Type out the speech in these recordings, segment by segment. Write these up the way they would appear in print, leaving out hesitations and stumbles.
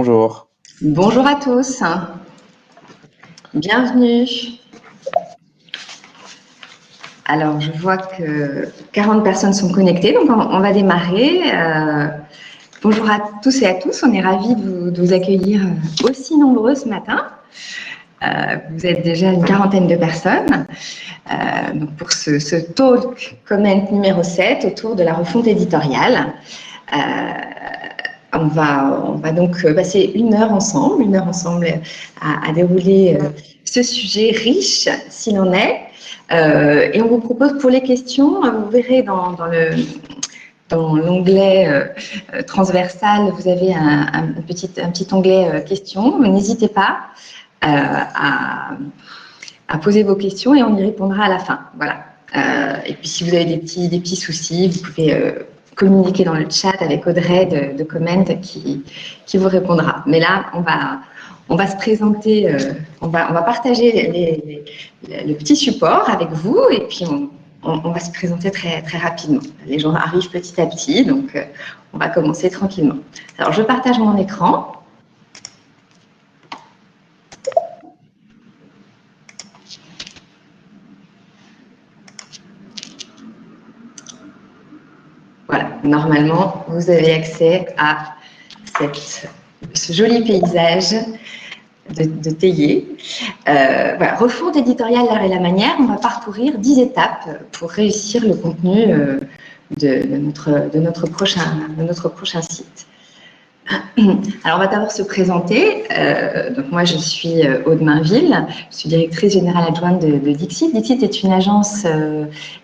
Bonjour. Bonjour à tous, bienvenue. Alors, je vois que 40 personnes sont connectées, donc on va démarrer. Bonjour à tous et à tous, on est ravis de vous accueillir aussi nombreux ce matin. Vous êtes déjà une quarantaine de personnes donc pour ce talk comment numéro 7 autour de la refonte éditoriale. On va donc passer une heure ensemble à dérouler ce sujet riche s'il en est. Et on vous propose pour les questions, vous verrez dans l'onglet transversal, vous avez un petit onglet questions. N'hésitez pas à poser vos questions et on y répondra à la fin. Voilà. Et puis si vous avez des petits soucis, vous pouvez communiquer dans le chat avec Audrey de Comment qui vous répondra. Mais là, on va se présenter, on va partager le petit support avec vous et puis on va se présenter très, très rapidement. Les gens arrivent petit à petit, donc on va commencer tranquillement. Alors, je partage mon écran. Voilà, normalement, vous avez accès à ce joli paysage de Théier. Voilà, refonte éditoriale, l'art et la manière, on va parcourir 10 étapes pour réussir le contenu de notre prochain site. Alors, on va d'abord se présenter. Donc, moi, je suis Aude Mainville, je suis directrice générale adjointe de Dixit. Dixit est une agence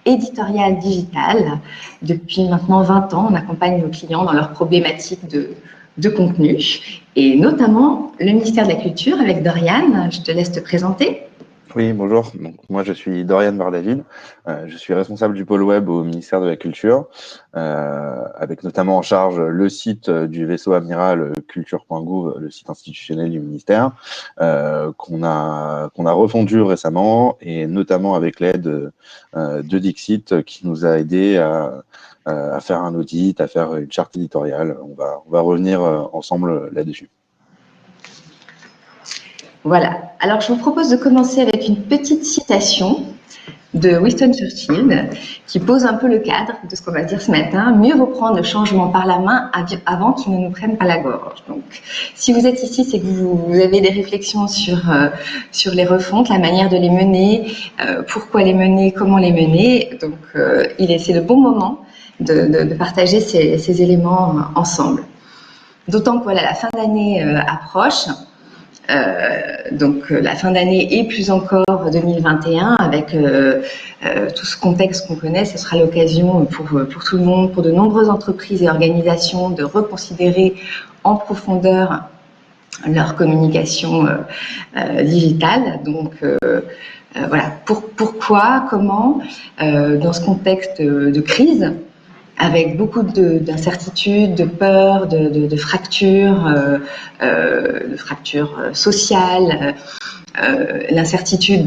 éditoriale digitale. Depuis maintenant 20 ans, on accompagne nos clients dans leurs problématiques de contenu, et notamment le ministère de la Culture avec Doriane. Je te laisse te présenter. Oui, bonjour. Donc, moi, je suis Doriane Bardaville. Je suis responsable du pôle web au ministère de la Culture, avec notamment en charge le site du vaisseau amiral culture.gouv, le site institutionnel du ministère, qu'on a refondu récemment, et notamment avec l'aide de Dixit qui nous a aidé à faire un audit, à faire une charte éditoriale. On va revenir ensemble là-dessus. Voilà. Alors, je vous propose de commencer avec une petite citation de Winston Churchill qui pose un peu le cadre de ce qu'on va dire ce matin. Mieux vaut prendre le changement par la main avant qu'il ne nous prenne par la gorge. Donc, si vous êtes ici, c'est que vous avez des réflexions sur les refontes, la manière de les mener, pourquoi les mener, comment les mener. Donc, c'est le bon moment de partager ces éléments ensemble. D'autant que voilà, la fin d'année approche. Donc la fin d'année et plus encore 2021 avec tout ce contexte qu'on connaît, ce sera l'occasion pour tout le monde, pour de nombreuses entreprises et organisations de reconsidérer en profondeur leur communication digitale. Donc voilà, pourquoi, comment, dans ce contexte de crise, avec beaucoup d'incertitudes, de peurs, de fractures sociales. L'incertitude,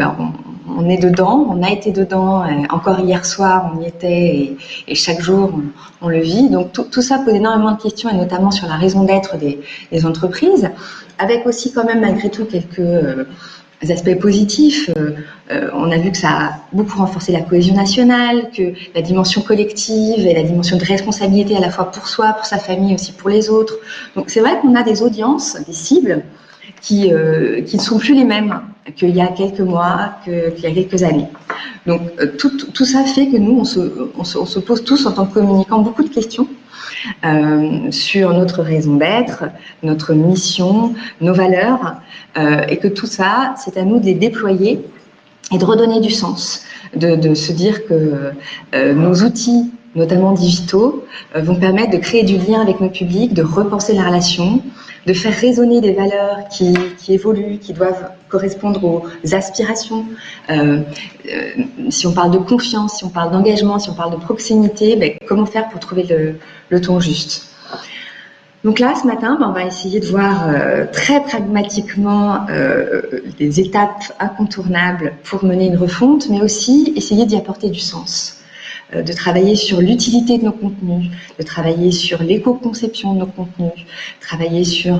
on est dedans, on a été dedans, encore hier soir on y était, et chaque jour on le vit. Donc tout ça pose énormément de questions, et notamment sur la raison d'être des entreprises, avec aussi quand même malgré tout quelques aspects positifs. On a vu que ça a beaucoup renforcé la cohésion nationale, que la dimension collective et la dimension de responsabilité à la fois pour soi, pour sa famille, aussi pour les autres. Donc c'est vrai qu'on a des audiences, des cibles qui ne sont plus les mêmes qu'il y a quelques mois, qu'il y a quelques années. Donc tout ça fait que nous, on se pose tous en tant que communicants beaucoup de questions sur notre raison d'être, notre mission, nos valeurs, et que tout ça, c'est à nous de les déployer et de redonner du sens, de se dire que nos outils, notamment digitaux, vont permettre de créer du lien avec nos publics, de repenser la relation, de faire résonner des valeurs qui évoluent, qui doivent correspondre aux aspirations. Si on parle de confiance, si on parle d'engagement, si on parle de proximité, comment faire pour trouver le ton juste? Donc là, ce matin, on va essayer de voir très pragmatiquement les étapes incontournables pour mener une refonte, mais aussi essayer d'y apporter du sens. de travailler sur l'utilité de nos contenus, de travailler sur l'éco-conception de nos contenus, travailler sur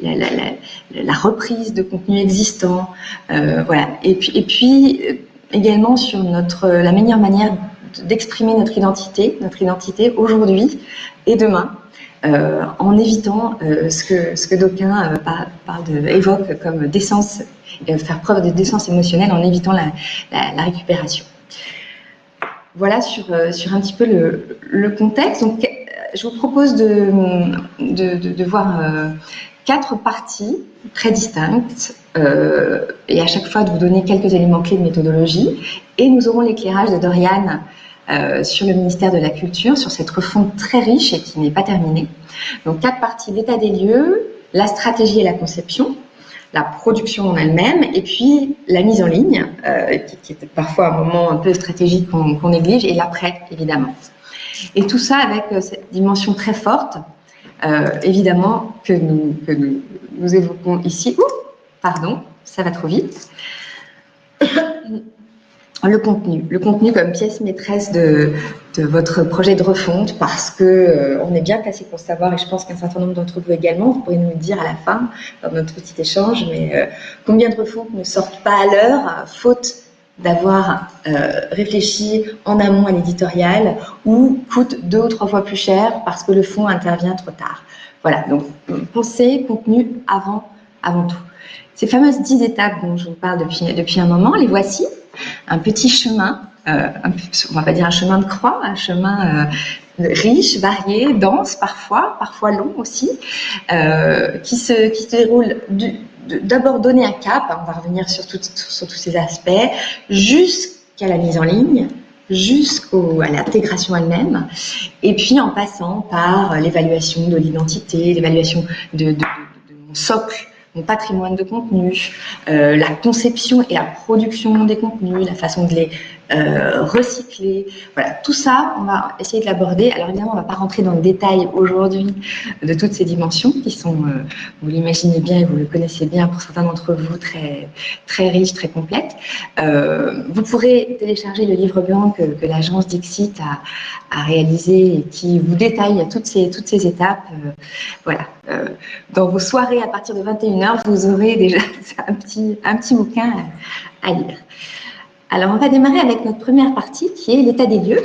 la reprise de contenus existants, voilà. Et puis également sur la meilleure manière d'exprimer notre identité aujourd'hui et demain, en évitant ce que d'aucuns évoquent comme décence, faire preuve de décence émotionnelle en évitant la récupération. Voilà sur un petit peu le contexte. Donc, je vous propose de voir 4 parties très distinctes et à chaque fois de vous donner quelques éléments clés de méthodologie. Et nous aurons l'éclairage de Doriane sur le ministère de la Culture, sur cette refonte très riche et qui n'est pas terminée. Donc 4 parties: l'état des lieux, la stratégie et la conception, la production en elle-même, et puis la mise en ligne, qui est parfois un moment un peu stratégique qu'on néglige, et l'après, évidemment. Et tout ça avec cette dimension très forte, évidemment, que nous évoquons ici. Pardon, ça va trop vite. Le contenu comme pièce maîtresse de votre projet de refonte, parce que on est bien placé pour savoir, et je pense qu'un certain nombre d'entre vous également, vous pourrez nous le dire à la fin dans notre petit échange, mais combien de refontes ne sortent pas à l'heure, faute d'avoir réfléchi en amont à l'éditorial, ou coûtent 2 ou 3 fois plus cher parce que le fond intervient trop tard. Voilà, donc pensez contenu avant tout. Ces fameuses 10 étapes dont je vous parle depuis un moment, les voici. Un petit chemin, on va pas dire un chemin de croix, un chemin riche, varié, dense parfois long aussi, qui se déroule d'abord donner un cap, on va revenir sur tous ces aspects, jusqu'à la mise en ligne, jusqu'à l'intégration elle-même, et puis en passant par l'évaluation de l'identité, l'évaluation de mon socle, mon patrimoine de contenu, la conception et la production des contenus, la façon de les recycler. Voilà, tout ça, on va essayer de l'aborder. Alors évidemment, on ne va pas rentrer dans le détail aujourd'hui de toutes ces dimensions qui sont, vous l'imaginez bien et vous le connaissez bien pour certains d'entre vous, très, très riches, très complètes. Vous pourrez télécharger le livre blanc que l'agence Dixit a réalisé et qui vous détaille toutes ces étapes. Voilà. Dans vos soirées à partir de 21h, vous aurez déjà un petit bouquin à lire. Alors, on va démarrer avec notre première partie qui est l'état des lieux,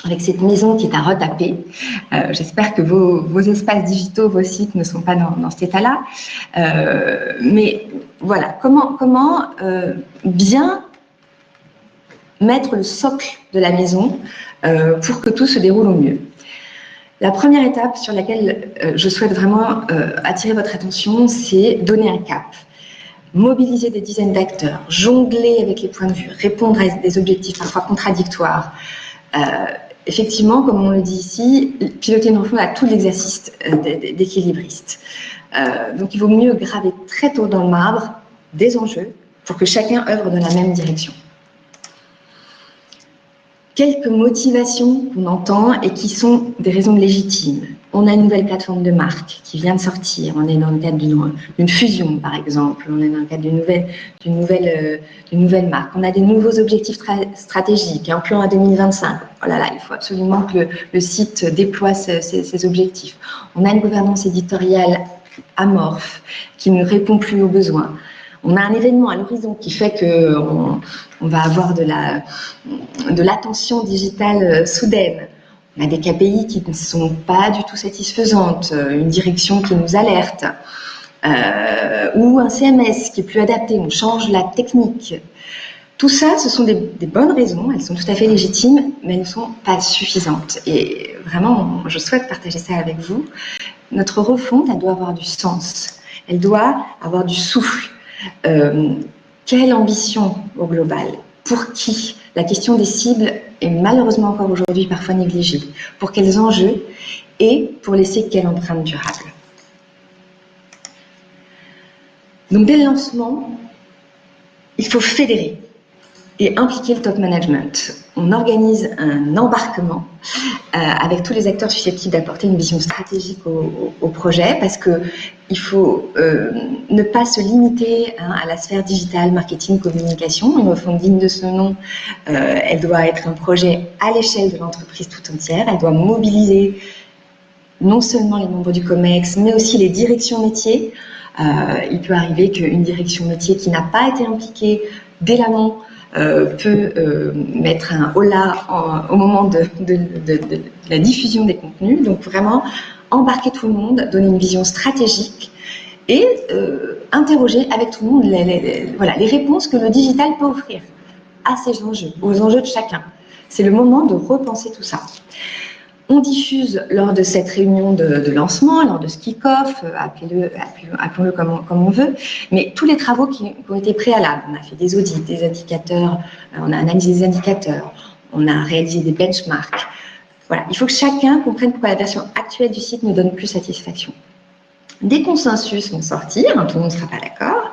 avec cette maison qui est à retaper. J'espère que vos espaces digitaux, vos sites ne sont pas dans cet état-là. Mais voilà, comment bien mettre le socle de la maison pour que tout se déroule au mieux. La première étape sur laquelle je souhaite vraiment attirer votre attention, c'est donner un cap. Mobiliser des dizaines d'acteurs, jongler avec les points de vue, répondre à des objectifs parfois contradictoires. Effectivement, comme on le dit ici, piloter une refonte à tout l'exercice d'équilibriste. Donc il vaut mieux graver très tôt dans le marbre des enjeux pour que chacun œuvre dans la même direction. Quelques motivations qu'on entend et qui sont des raisons légitimes. On a une nouvelle plateforme de marque qui vient de sortir. On est dans le cadre d'une fusion, par exemple. On est dans le cadre d'une nouvelle marque. On a des nouveaux objectifs stratégiques, un plan à 2025. Oh là là, il faut absolument que le site déploie ces objectifs. On a une gouvernance éditoriale amorphe qui ne répond plus aux besoins. On a un événement à l'horizon qui fait qu'on va avoir de l'attention digitale soudaine. On a des KPI qui ne sont pas du tout satisfaisantes, une direction qui nous alerte, ou un CMS qui est plus adapté, on change la technique. Tout ça, ce sont des bonnes raisons, elles sont tout à fait légitimes, mais elles ne sont pas suffisantes. Et vraiment, je souhaite partager ça avec vous. Notre refonte, elle doit avoir du sens, elle doit avoir du souffle. Quelle ambition au global? Pour qui? La question des cibles est malheureusement encore aujourd'hui parfois négligée. Pour quels enjeux? Et pour laisser quelle empreinte durable? Donc dès le lancement, il faut fédérer et impliquer le top management. on organise un embarquement avec tous les acteurs susceptibles d'apporter une vision stratégique au projet, parce que il faut ne pas se limiter à la sphère digitale, marketing, communication. Une refonte digne de ce nom, elle doit être un projet à l'échelle de l'entreprise tout entière. Elle doit mobiliser non seulement les membres du COMEX, mais aussi les directions métiers. Il peut arriver qu'une direction métier qui n'a pas été impliquée dès l'amont peut mettre un holà au moment de la diffusion des contenus. Donc vraiment embarquer tout le monde, donner une vision stratégique et interroger avec tout le monde les réponses que le digital peut offrir à ces enjeux, aux enjeux de chacun. C'est le moment de repenser tout ça. On diffuse lors de cette réunion de lancement, lors de ce kick-off, appelons-le comme on veut, mais tous les travaux qui ont été préalables. On a fait des audits, des indicateurs, on a analysé des indicateurs, on a réalisé des benchmarks. Voilà, il faut que chacun comprenne pourquoi la version actuelle du site ne donne plus satisfaction. Des consensus vont sortir, tout le monde ne sera pas d'accord,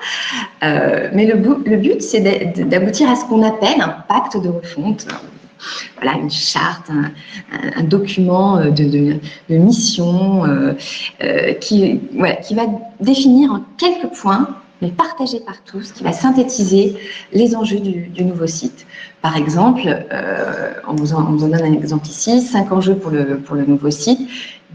mais le but, c'est d'aboutir à ce qu'on appelle un pacte de refonte. Voilà, une charte, un document de mission qui va définir en quelques points, mais partagés par tous, qui va synthétiser les enjeux du nouveau site. Par exemple, on vous en donne un exemple ici, 5 enjeux pour le nouveau site.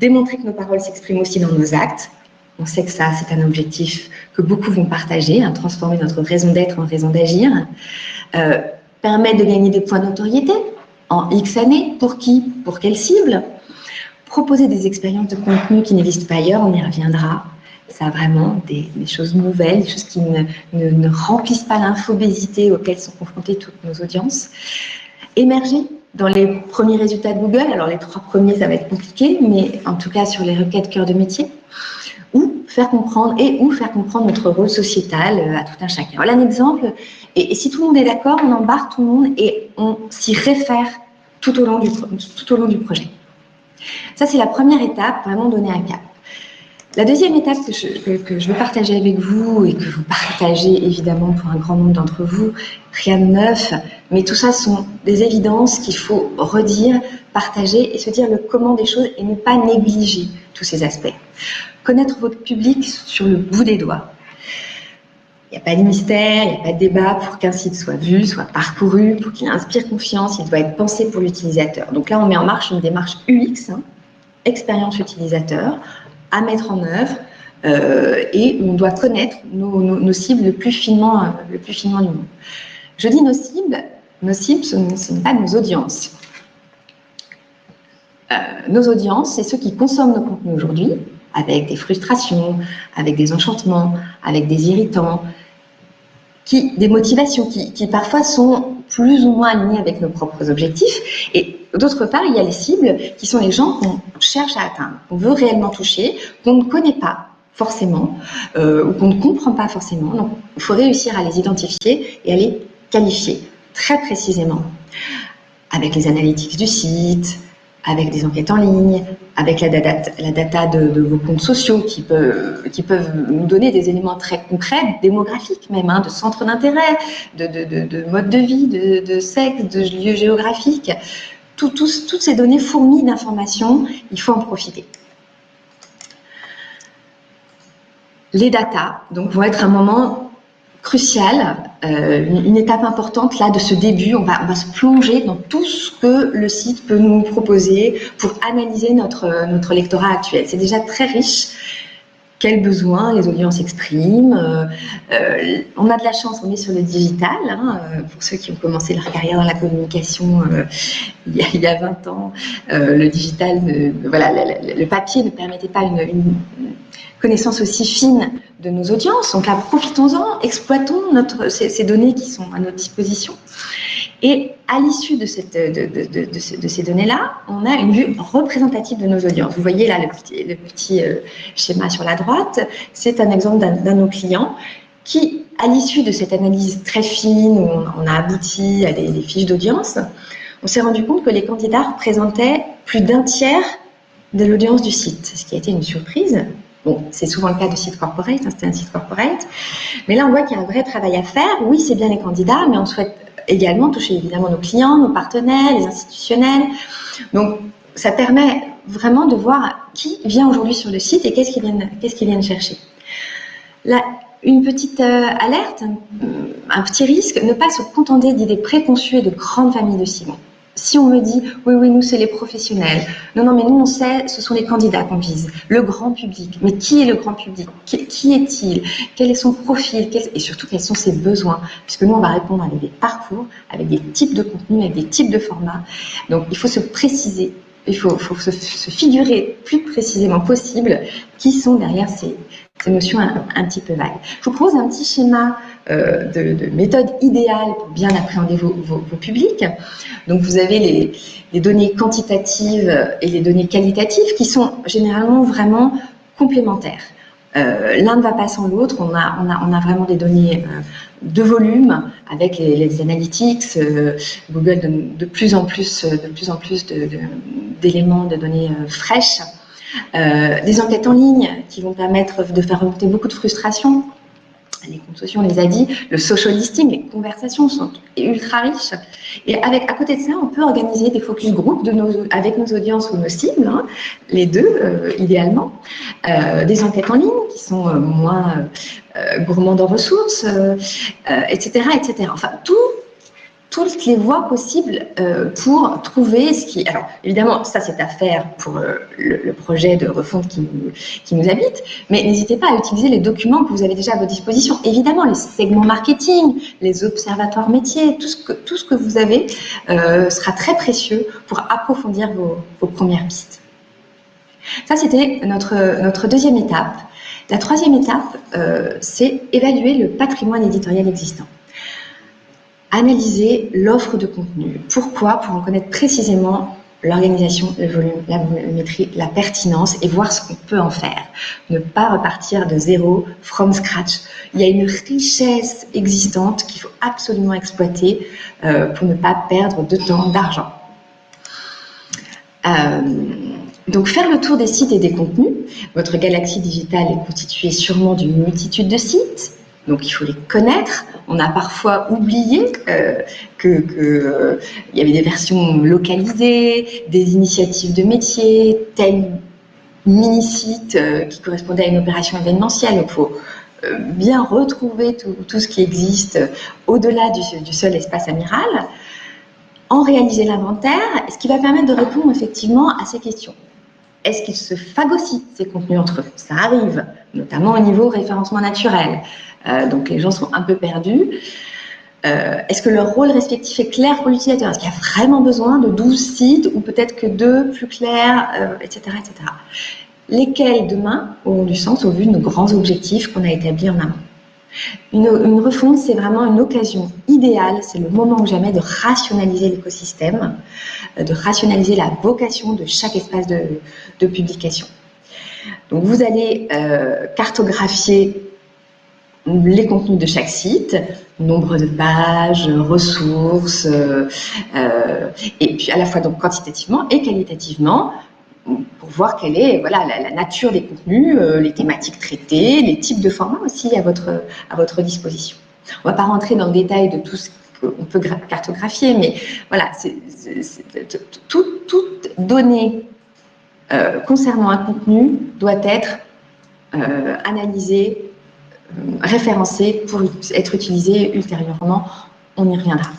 Démontrer que nos paroles s'expriment aussi dans nos actes. On sait que ça, c'est un objectif que beaucoup vont partager, transformer notre raison d'être en raison d'agir. Permettre de gagner des points de notoriété en X années. Pour qui? Pour quelle cible? Proposer des expériences de contenu qui n'existent pas ailleurs, on y reviendra. Ça a vraiment des choses nouvelles, des choses qui ne remplissent pas l'infobésité auxquelles sont confrontées toutes nos audiences. Émerger dans les premiers résultats de Google. Alors les 3 premiers, ça va être compliqué, mais en tout cas sur les requêtes cœur de métier. Ou faire comprendre notre rôle sociétal à tout un chacun. Voilà un exemple. Et si tout le monde est d'accord, on embarque tout le monde et on s'y réfère tout au long du projet. Ça, c'est la première étape, vraiment donner un cap. La deuxième étape que je veux partager avec vous et que vous partagez évidemment pour un grand nombre d'entre vous, rien de neuf, mais tout ça sont des évidences qu'il faut redire, partager et se dire le comment des choses et ne pas négliger tous ces aspects. Connaître votre public sur le bout des doigts. Il n'y a pas de mystère, il n'y a pas de débat pour qu'un site soit vu, soit parcouru, pour qu'il inspire confiance, il doit être pensé pour l'utilisateur. Donc là, on met en marche une démarche UX, expérience utilisateur, à mettre en œuvre et on doit connaître nos cibles le plus finement du monde. Je dis nos cibles, ce n'est pas nos audiences. Nos audiences, c'est ceux qui consomment nos contenus aujourd'hui, avec des frustrations, avec des enchantements, avec des irritants, des motivations qui parfois sont plus ou moins alignées avec nos propres objectifs. Et d'autre part, il y a les cibles qui sont les gens qu'on cherche à atteindre, qu'on veut réellement toucher, qu'on ne connaît pas forcément ou qu'on ne comprend pas forcément. Donc, il faut réussir à les identifier et à les qualifier très précisément avec les analytics du site, avec des enquêtes en ligne, avec la data de vos comptes sociaux qui peuvent nous donner des éléments très concrets, démographiques même, de centres d'intérêt, de mode de vie, de sexe, de lieux géographiques. Toutes ces données fournies d'informations, il faut en profiter. Les datas, donc, vont être un moment crucial, une étape importante là de ce début. On va se plonger dans tout ce que le site peut nous proposer pour analyser notre lectorat actuel. C'est déjà très riche. Quels besoins les audiences expriment. On a de la chance, on est sur le digital. Pour ceux qui ont commencé leur carrière dans la communication il y a 20 ans, le digital, le papier ne permettait pas une connaissance aussi fine de nos audiences. Donc là, profitons-en, exploitons ces données qui sont à notre disposition. Et à l'issue de ces données-là, on a une vue représentative de nos audiences. Vous voyez là le petit schéma sur la droite. C'est un exemple d'un de nos clients qui, à l'issue de cette analyse très fine, où on a abouti à des fiches d'audience, on s'est rendu compte que les candidats représentaient plus d'un tiers de l'audience du site, ce qui a été une surprise. Bon, c'est souvent le cas de sites corporate, c'était un site corporate. Mais là, on voit qu'il y a un vrai travail à faire. Oui, c'est bien les candidats, mais on souhaite également toucher évidemment nos clients, nos partenaires, les institutionnels. Donc, ça permet vraiment de voir qui vient aujourd'hui sur le site et qu'est-ce qu'ils viennent chercher. Là, une petite alerte, un petit risque, ne pas se contenter d'idées préconçues et de grandes familles de cibles. Si on me dit, oui, nous, c'est les professionnels. Non, mais nous, on sait, ce sont les candidats qu'on vise. Le grand public. Mais qui est le grand public? Qui est-il? Quel est son profil? Et surtout, quels sont ses besoins? Puisque nous, on va répondre avec des parcours, avec des types de contenus, avec des types de formats. Donc, il faut se préciser. Il faut se figurer plus précisément possible qui sont derrière ces notions un petit peu vagues. Je vous propose un petit schéma de méthode idéale pour bien appréhender vos publics. Donc, vous avez les données quantitatives et les données qualitatives qui sont généralement vraiment complémentaires. L'un ne va pas sans l'autre. On a vraiment des données de volume avec les analytics. Google donne de plus en plus d'éléments, de données fraîches. Des enquêtes en ligne qui vont permettre de faire remonter beaucoup de frustration. Les comptes sociaux, on les a dit, le social listing, les conversations sont ultra riches. Et à côté de ça, on peut organiser des focus group avec nos audiences ou nos cibles, hein, les deux, idéalement. Des enquêtes en ligne qui sont moins gourmandes en ressources, etc., etc. Enfin, toutes les voies possibles pour trouver ce qui... Alors, évidemment, ça, c'est à faire pour le projet de refonte qui nous habite, mais n'hésitez pas à utiliser les documents que vous avez déjà à votre disposition. Évidemment, les segments marketing, les observatoires métiers, tout ce que vous avez sera très précieux pour approfondir vos premières pistes. Ça, c'était notre deuxième étape. La troisième étape, c'est évaluer le patrimoine éditorial existant. Analyser l'offre de contenu. Pourquoi? Pour en connaître précisément l'organisation, le volume, la volumétrie, la pertinence et voir ce qu'on peut en faire. Ne pas repartir de zéro, from scratch. Il y a une richesse existante qu'il faut absolument exploiter pour ne pas perdre de temps, d'argent. Donc, faire le tour des sites et des contenus. Votre galaxie digitale est constituée sûrement d'une multitude de sites. Donc, il faut les connaître. On a parfois oublié qu'il y avait des versions localisées, des initiatives de métier, tel mini-site qui correspondait à une opération événementielle. Donc, il faut bien retrouver tout ce qui existe au-delà du seul espace amiral, en réaliser l'inventaire, ce qui va permettre de répondre effectivement à ces questions. Est-ce qu'ils se phagocytent ces contenus entre eux? Ça arrive, notamment au niveau référencement naturel. Donc les gens sont un peu perdus. Est-ce que leur rôle respectif est clair pour l'utilisateur? Est-ce qu'il y a vraiment besoin de 12 sites ou peut-être que 2 plus clairs, etc., etc. Lesquels demain auront du sens au vu de nos grands objectifs qu'on a établis en amont? Une refonte, c'est vraiment une occasion idéale, c'est le moment ou jamais de rationaliser l'écosystème, de rationaliser la vocation de chaque espace de publication. Donc vous allez cartographier les contenus de chaque site, nombre de pages, ressources, et puis à la fois donc quantitativement et qualitativement, pour voir quelle est la nature des contenus, les thématiques traitées, les types de formats aussi à votre disposition. On ne va pas rentrer dans le détail de tout ce qu'on peut cartographier, mais voilà, toute donnée concernant un contenu doit être analysée, référencée pour être utilisée ultérieurement. On y reviendra.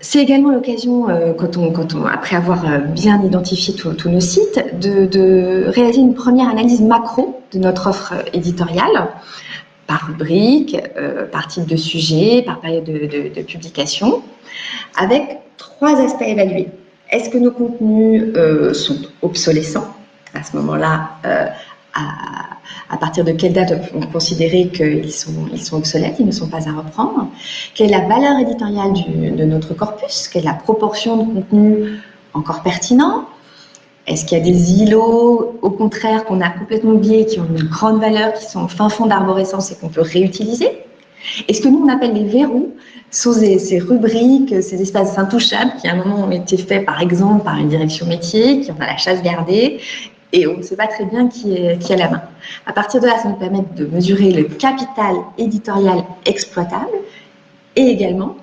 C'est également l'occasion, après avoir bien identifié tous nos sites, de réaliser une première analyse macro de notre offre éditoriale, par rubrique, par type de sujet, par période de publication, avec 3 aspects évalués. Est-ce que nos contenus sont obsolescents? À ce moment-là, à partir de quelle date on peut considérer qu'ils sont obsolètes, ils ne sont pas à reprendre? Quelle est la valeur éditoriale de notre corpus? Quelle est la proportion de contenus encore pertinents? Est-ce qu'il y a des îlots, au contraire, qu'on a complètement oubliés, qui ont une grande valeur, qui sont au fin fond d'arborescence et qu'on peut réutiliser? Et ce que nous, on appelle les verrous, sont ces rubriques, ces espaces intouchables qui, à un moment, ont été faits, par exemple, par une direction métier, qui en a la chasse gardée, et on ne sait pas très bien qui a la main. À partir de là, ça nous permet de mesurer le capital éditorial exploitable et également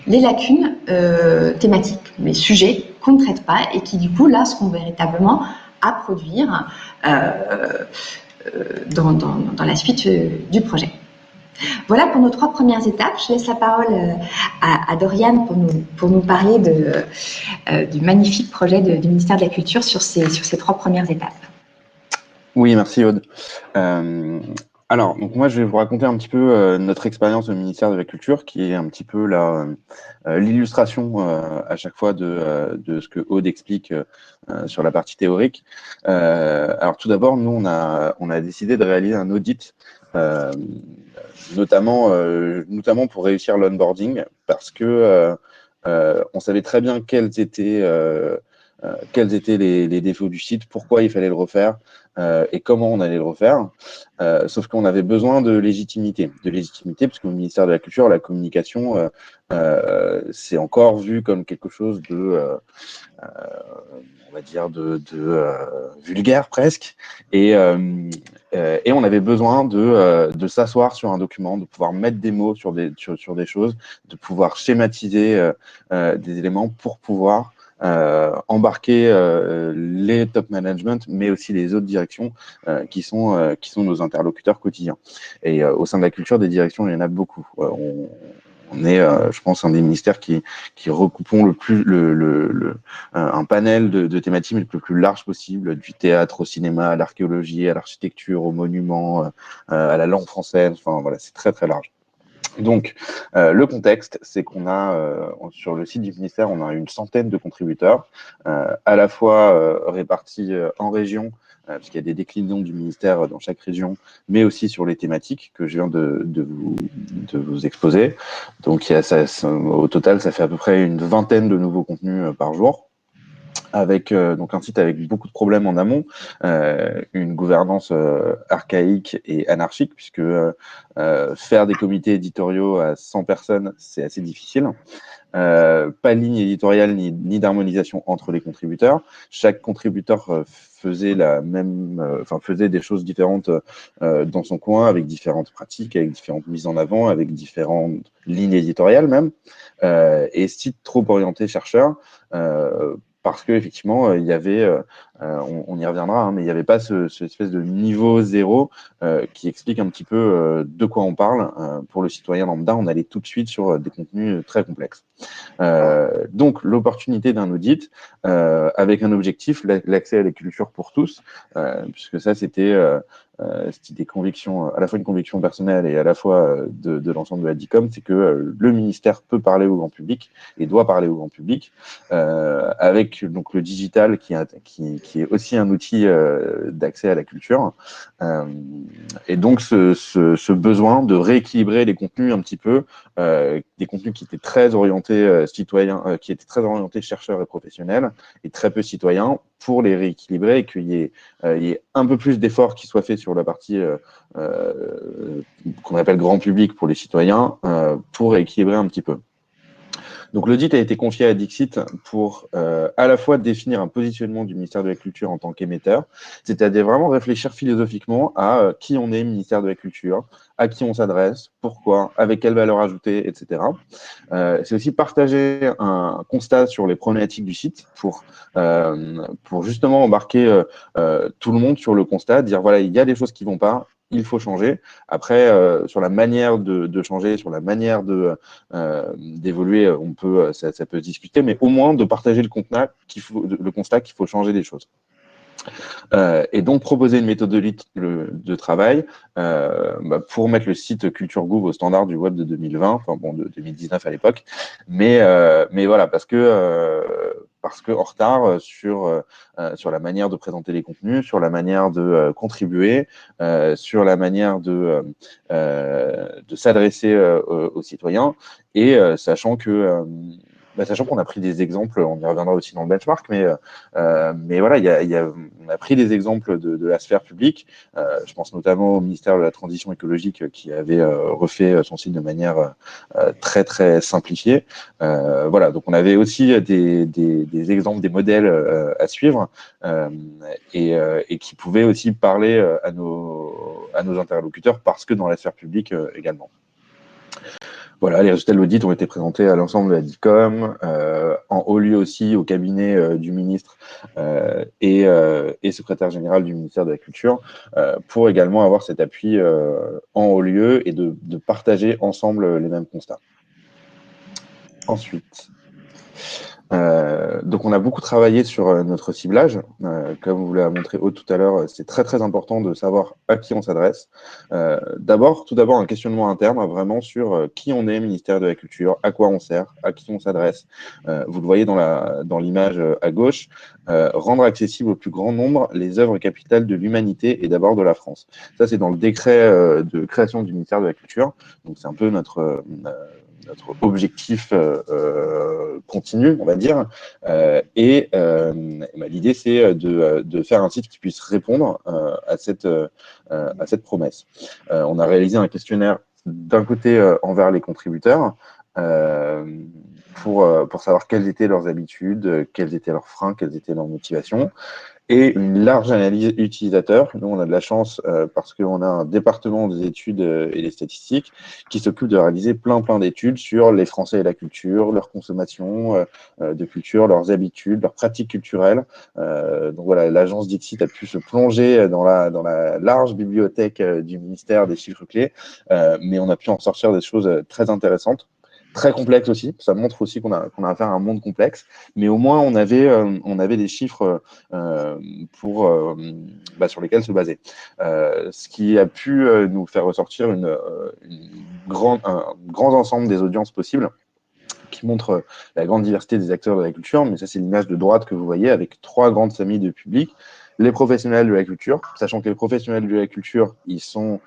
les lacunes thématiques, les sujets qu'on ne traite pas et qui du coup là seront véritablement à produire dans la suite du projet. Voilà pour nos 3 premières étapes. Je laisse la parole à Doriane pour nous parler du magnifique projet du ministère de la Culture sur ces 3 premières étapes. Oui, merci Aude. Alors, donc moi, je vais vous raconter un petit peu notre expérience au ministère de la Culture, qui est un petit peu l'illustration à chaque fois de ce que Aude explique sur la partie théorique. Alors, tout d'abord, nous, on a décidé de réaliser un audit, notamment pour réussir l'onboarding, parce que on savait très bien quels étaient les défauts du site, pourquoi il fallait le refaire et comment on allait le refaire. Sauf qu'on avait besoin de légitimité, parce qu'au ministère de la Culture, la communication, c'est encore vu comme quelque chose on va dire, vulgaire presque. Et on avait besoin de s'asseoir sur un document, de pouvoir mettre des mots sur des choses, de pouvoir schématiser des éléments pour pouvoir embarquer les top management, mais aussi les autres directions qui sont nos interlocuteurs quotidiens. Et au sein de la culture, des directions, il y en a beaucoup. On est, je pense, un des ministères qui recoupons le plus un panel de thématiques le plus large possible, du théâtre au cinéma, à l'archéologie, à l'architecture, aux monuments, à la langue française. Enfin voilà, c'est très très large. Donc, le contexte, c'est qu'on a, sur le site du ministère, on a une centaine de contributeurs, à la fois répartis en régions, parce qu'il y a des déclinaisons du ministère dans chaque région, mais aussi sur les thématiques que je viens de vous exposer. Donc, au total, ça fait à peu près une vingtaine de nouveaux contenus par jour, avec donc un site avec beaucoup de problèmes en amont, une gouvernance archaïque et anarchique, puisque faire des comités éditoriaux à 100 personnes, c'est assez difficile. Pas de ligne éditoriale ni d'harmonisation entre les contributeurs. Chaque contributeur faisait faisait des choses différentes dans son coin, avec différentes pratiques, avec différentes mises en avant, avec différentes lignes éditoriales même, et site trop orienté chercheur. Parce qu'effectivement, il y avait, on y reviendra, hein, mais il n'y avait pas cette espèce de niveau zéro qui explique un petit peu de quoi on parle. Pour le citoyen lambda, on allait tout de suite sur des contenus très complexes. Donc, l'opportunité d'un audit avec un objectif, l'accès à la culture pour tous, puisque ça, c'était des convictions, à la fois une conviction personnelle et à la fois de l'ensemble de la DICOM, c'est que le ministère peut parler au grand public et doit parler au grand public, avec donc le digital qui est aussi un outil d'accès à la culture. Et donc, ce besoin de rééquilibrer les contenus un petit peu, des contenus qui étaient très orientés citoyens, qui étaient très orientés chercheurs et professionnels, et très peu citoyens, pour les rééquilibrer et qu'il y ait un peu plus d'efforts qui soient faits sur la partie qu'on appelle grand public pour les citoyens, pour rééquilibrer un petit peu. Donc l'audit a été confié à Dixit pour à la fois définir un positionnement du ministère de la Culture en tant qu'émetteur, c'est-à-dire vraiment réfléchir philosophiquement à qui on est, ministère de la Culture, à qui on s'adresse, pourquoi, avec quelle valeur ajoutée, etc. C'est aussi partager un constat sur les problématiques du site pour justement embarquer tout le monde sur le constat, dire voilà, il y a des choses qui vont pas, il faut changer. Après, sur la manière de changer, sur la manière d'évoluer, ça peut se discuter, mais au moins de partager le constat qu'il faut changer des choses. Et donc proposer une méthode de travail pour mettre le site CultureGouv au standard du web de 2020, enfin bon, de 2019 à l'époque, mais voilà, parce que en retard sur la manière de présenter les contenus, sur la manière de contribuer, sur la manière de s'adresser aux citoyens, et sachant que Sachant qu'on a pris des exemples, on y reviendra aussi dans le benchmark, mais voilà, on a pris des exemples de la sphère publique. Je pense notamment au ministère de la Transition écologique qui avait refait son site de manière très très simplifiée. Voilà, donc on avait aussi des exemples, des modèles à suivre et qui pouvaient aussi parler à nos interlocuteurs parce que dans la sphère publique également. Voilà, les résultats de l'audit ont été présentés à l'ensemble de la DICOM, en haut lieu aussi au cabinet du ministre et secrétaire général du ministère de la Culture, pour également avoir cet appui en haut lieu et de partager ensemble les mêmes constats. Ensuite, donc on a beaucoup travaillé sur notre ciblage. Comme vous l'a montré Aude tout à l'heure, c'est très très important de savoir à qui on s'adresse. Tout d'abord un questionnement interne vraiment sur qui on est, ministère de la Culture, à quoi on sert, à qui on s'adresse. Vous le voyez dans l'image à gauche, rendre accessible au plus grand nombre les œuvres capitales de l'humanité et d'abord de la France. Ça c'est dans le décret de création du ministère de la Culture. Donc c'est un peu notre objectif continu, on va dire. L'idée, c'est de faire un site qui puisse répondre à cette promesse. On a réalisé un questionnaire d'un côté envers les contributeurs pour savoir quelles étaient leurs habitudes, quels étaient leurs freins, quelles étaient leurs motivations, et une large analyse utilisateur. Nous, on a de la chance parce qu'on a un département des études et des statistiques qui s'occupe de réaliser plein d'études sur les Français et la culture, leur consommation de culture, leurs habitudes, leurs pratiques culturelles. Donc voilà, l'agence Dixit a pu se plonger dans la large bibliothèque du ministère des chiffres clés, mais on a pu en sortir des choses très intéressantes. Très complexe aussi, ça montre aussi qu'on a affaire à un monde complexe, mais au moins on avait des chiffres sur lesquels se baser. Ce qui a pu nous faire ressortir un grand ensemble des audiences possibles qui montre la grande diversité des acteurs de la culture, mais ça c'est l'image de droite que vous voyez avec 3 grandes familles de public. Les professionnels de la culture, sachant que les professionnels de la culture, ils sont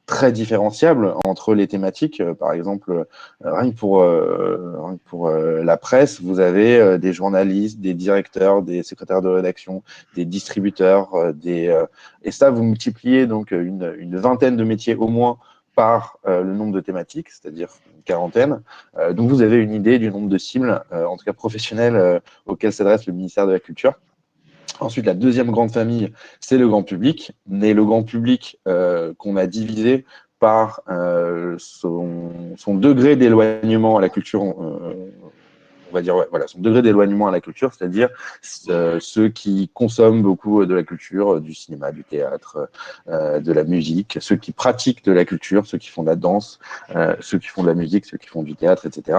très différenciables entre les thématiques. Par exemple, rien que pour la presse, vous avez des journalistes, des directeurs, des secrétaires de rédaction, des distributeurs, et ça, vous multipliez donc une vingtaine de métiers au moins par le nombre de thématiques, c'est-à-dire une quarantaine. Donc vous avez une idée du nombre de cibles, en tout cas professionnelles, auxquelles s'adresse le ministère de la Culture. Ensuite, la deuxième grande famille, c'est le grand public, mais le grand public qu'on a divisé par son degré d'éloignement à la culture, on va dire, voilà, son degré d'éloignement à la culture, c'est-à-dire ceux qui consomment beaucoup de la culture, du cinéma, du théâtre, de la musique, ceux qui pratiquent de la culture, ceux qui font de la danse, ceux qui font de la musique, ceux qui font du théâtre, etc.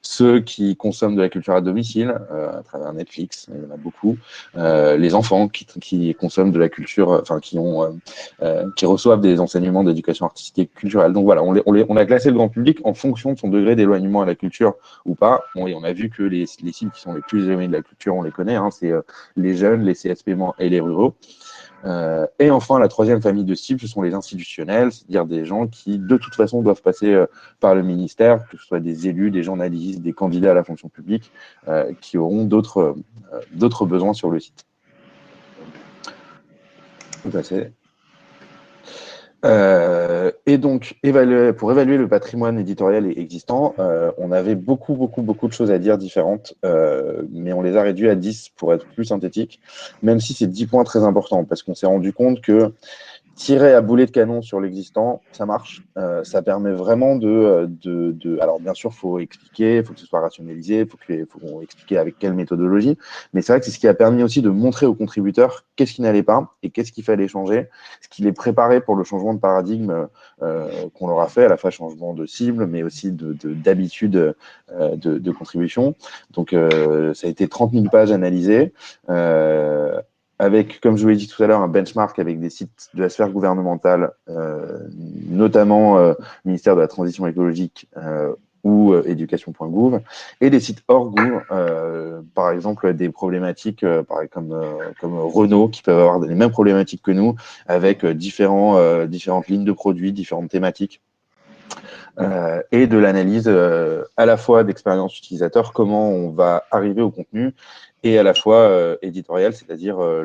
Ceux qui consomment de la culture à domicile, à travers Netflix, il y en a beaucoup. Les enfants qui consomment de la culture, enfin qui reçoivent des enseignements d'éducation artistique et culturelle. Donc voilà, on a classé le grand public en fonction de son degré d'éloignement à la culture ou pas. Bon, et on a vu que les cibles qui sont les plus éloignées de la culture, on les connaît, hein, c'est les jeunes, les CSP et les ruraux. Et enfin, la troisième famille de cibles, ce sont les institutionnels, c'est-à-dire des gens qui, de toute façon, doivent passer par le ministère, que ce soit des élus, des journalistes, des candidats à la fonction publique, qui auront d'autres besoins sur le site. Et donc, pour évaluer le patrimoine éditorial existant, on avait beaucoup de choses à dire différentes, mais on les a réduits à 10 pour être plus synthétique, même si c'est 10 points très importants, parce qu'on s'est rendu compte que tirer à boulet de canon sur l'existant, ça marche. Ça permet vraiment Alors, bien sûr, il faut expliquer, il faut que ce soit rationalisé, il faut expliquer avec quelle méthodologie. Mais c'est vrai que c'est ce qui a permis aussi de montrer aux contributeurs qu'est-ce qui n'allait pas et qu'est-ce qu'il fallait changer, ce qui les préparait pour le changement de paradigme qu'on leur a fait, à la fois changement de cible, mais aussi d'habitude de contribution. Donc, ça a été 30 000 pages analysées. Avec, comme je vous l'ai dit tout à l'heure, un benchmark avec des sites de la sphère gouvernementale, notamment ministère de la Transition écologique ou éducation.gouv, et des sites hors Gouv, par exemple des problématiques comme Renault, qui peuvent avoir les mêmes problématiques que nous, avec différentes lignes de produits, différentes thématiques. et de l'analyse à la fois d'expérience utilisateur, comment on va arriver au contenu, et à la fois éditorial, c'est-à-dire la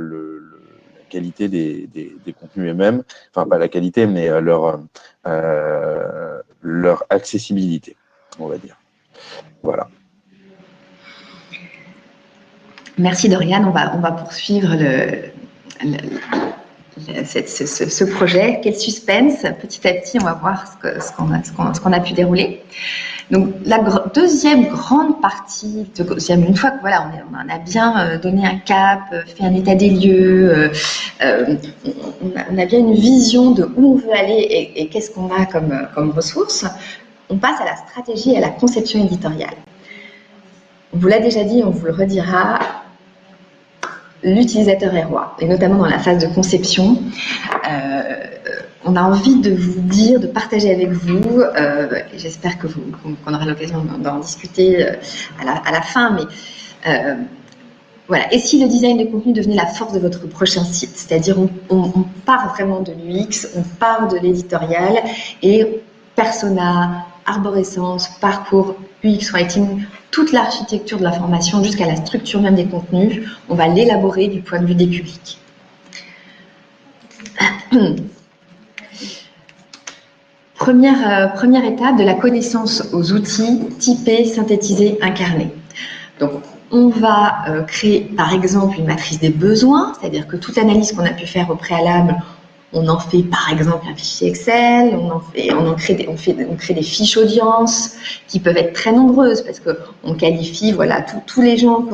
qualité des contenus eux-mêmes, enfin pas la qualité, mais leur accessibilité, on va dire. Voilà. Merci Doriane, on va poursuivre ce projet. Quel suspense! Petit à petit, on va voir ce qu'on a pu dérouler. Donc la deuxième grande partie, une fois que voilà, on en a bien donné un cap, fait un état des lieux, on a bien une vision de où on veut aller et qu'est-ce qu'on a comme ressources, on passe à la stratégie et à la conception éditoriale. On vous l'a déjà dit, on vous le redira, l'utilisateur est roi, et notamment dans la phase de conception. On a envie de vous dire, de partager avec vous, j'espère qu'on aura l'occasion d'en discuter à la fin, mais voilà. Et si le design de contenu devenait la force de votre prochain site, c'est-à-dire on part vraiment de l'UX, on part de l'éditorial, et persona, arborescence, parcours, UX writing, toute l'architecture de l'information jusqu'à la structure même des contenus, on va l'élaborer du point de vue des publics. Première étape, de la connaissance aux outils, typés, synthétisés, incarnés. Donc, on va créer par exemple une matrice des besoins, c'est-à-dire que toute analyse qu'on a pu faire au préalable, on en fait par exemple un fichier Excel, on crée des fiches audience qui peuvent être très nombreuses parce qu'on qualifie voilà, tous les gens,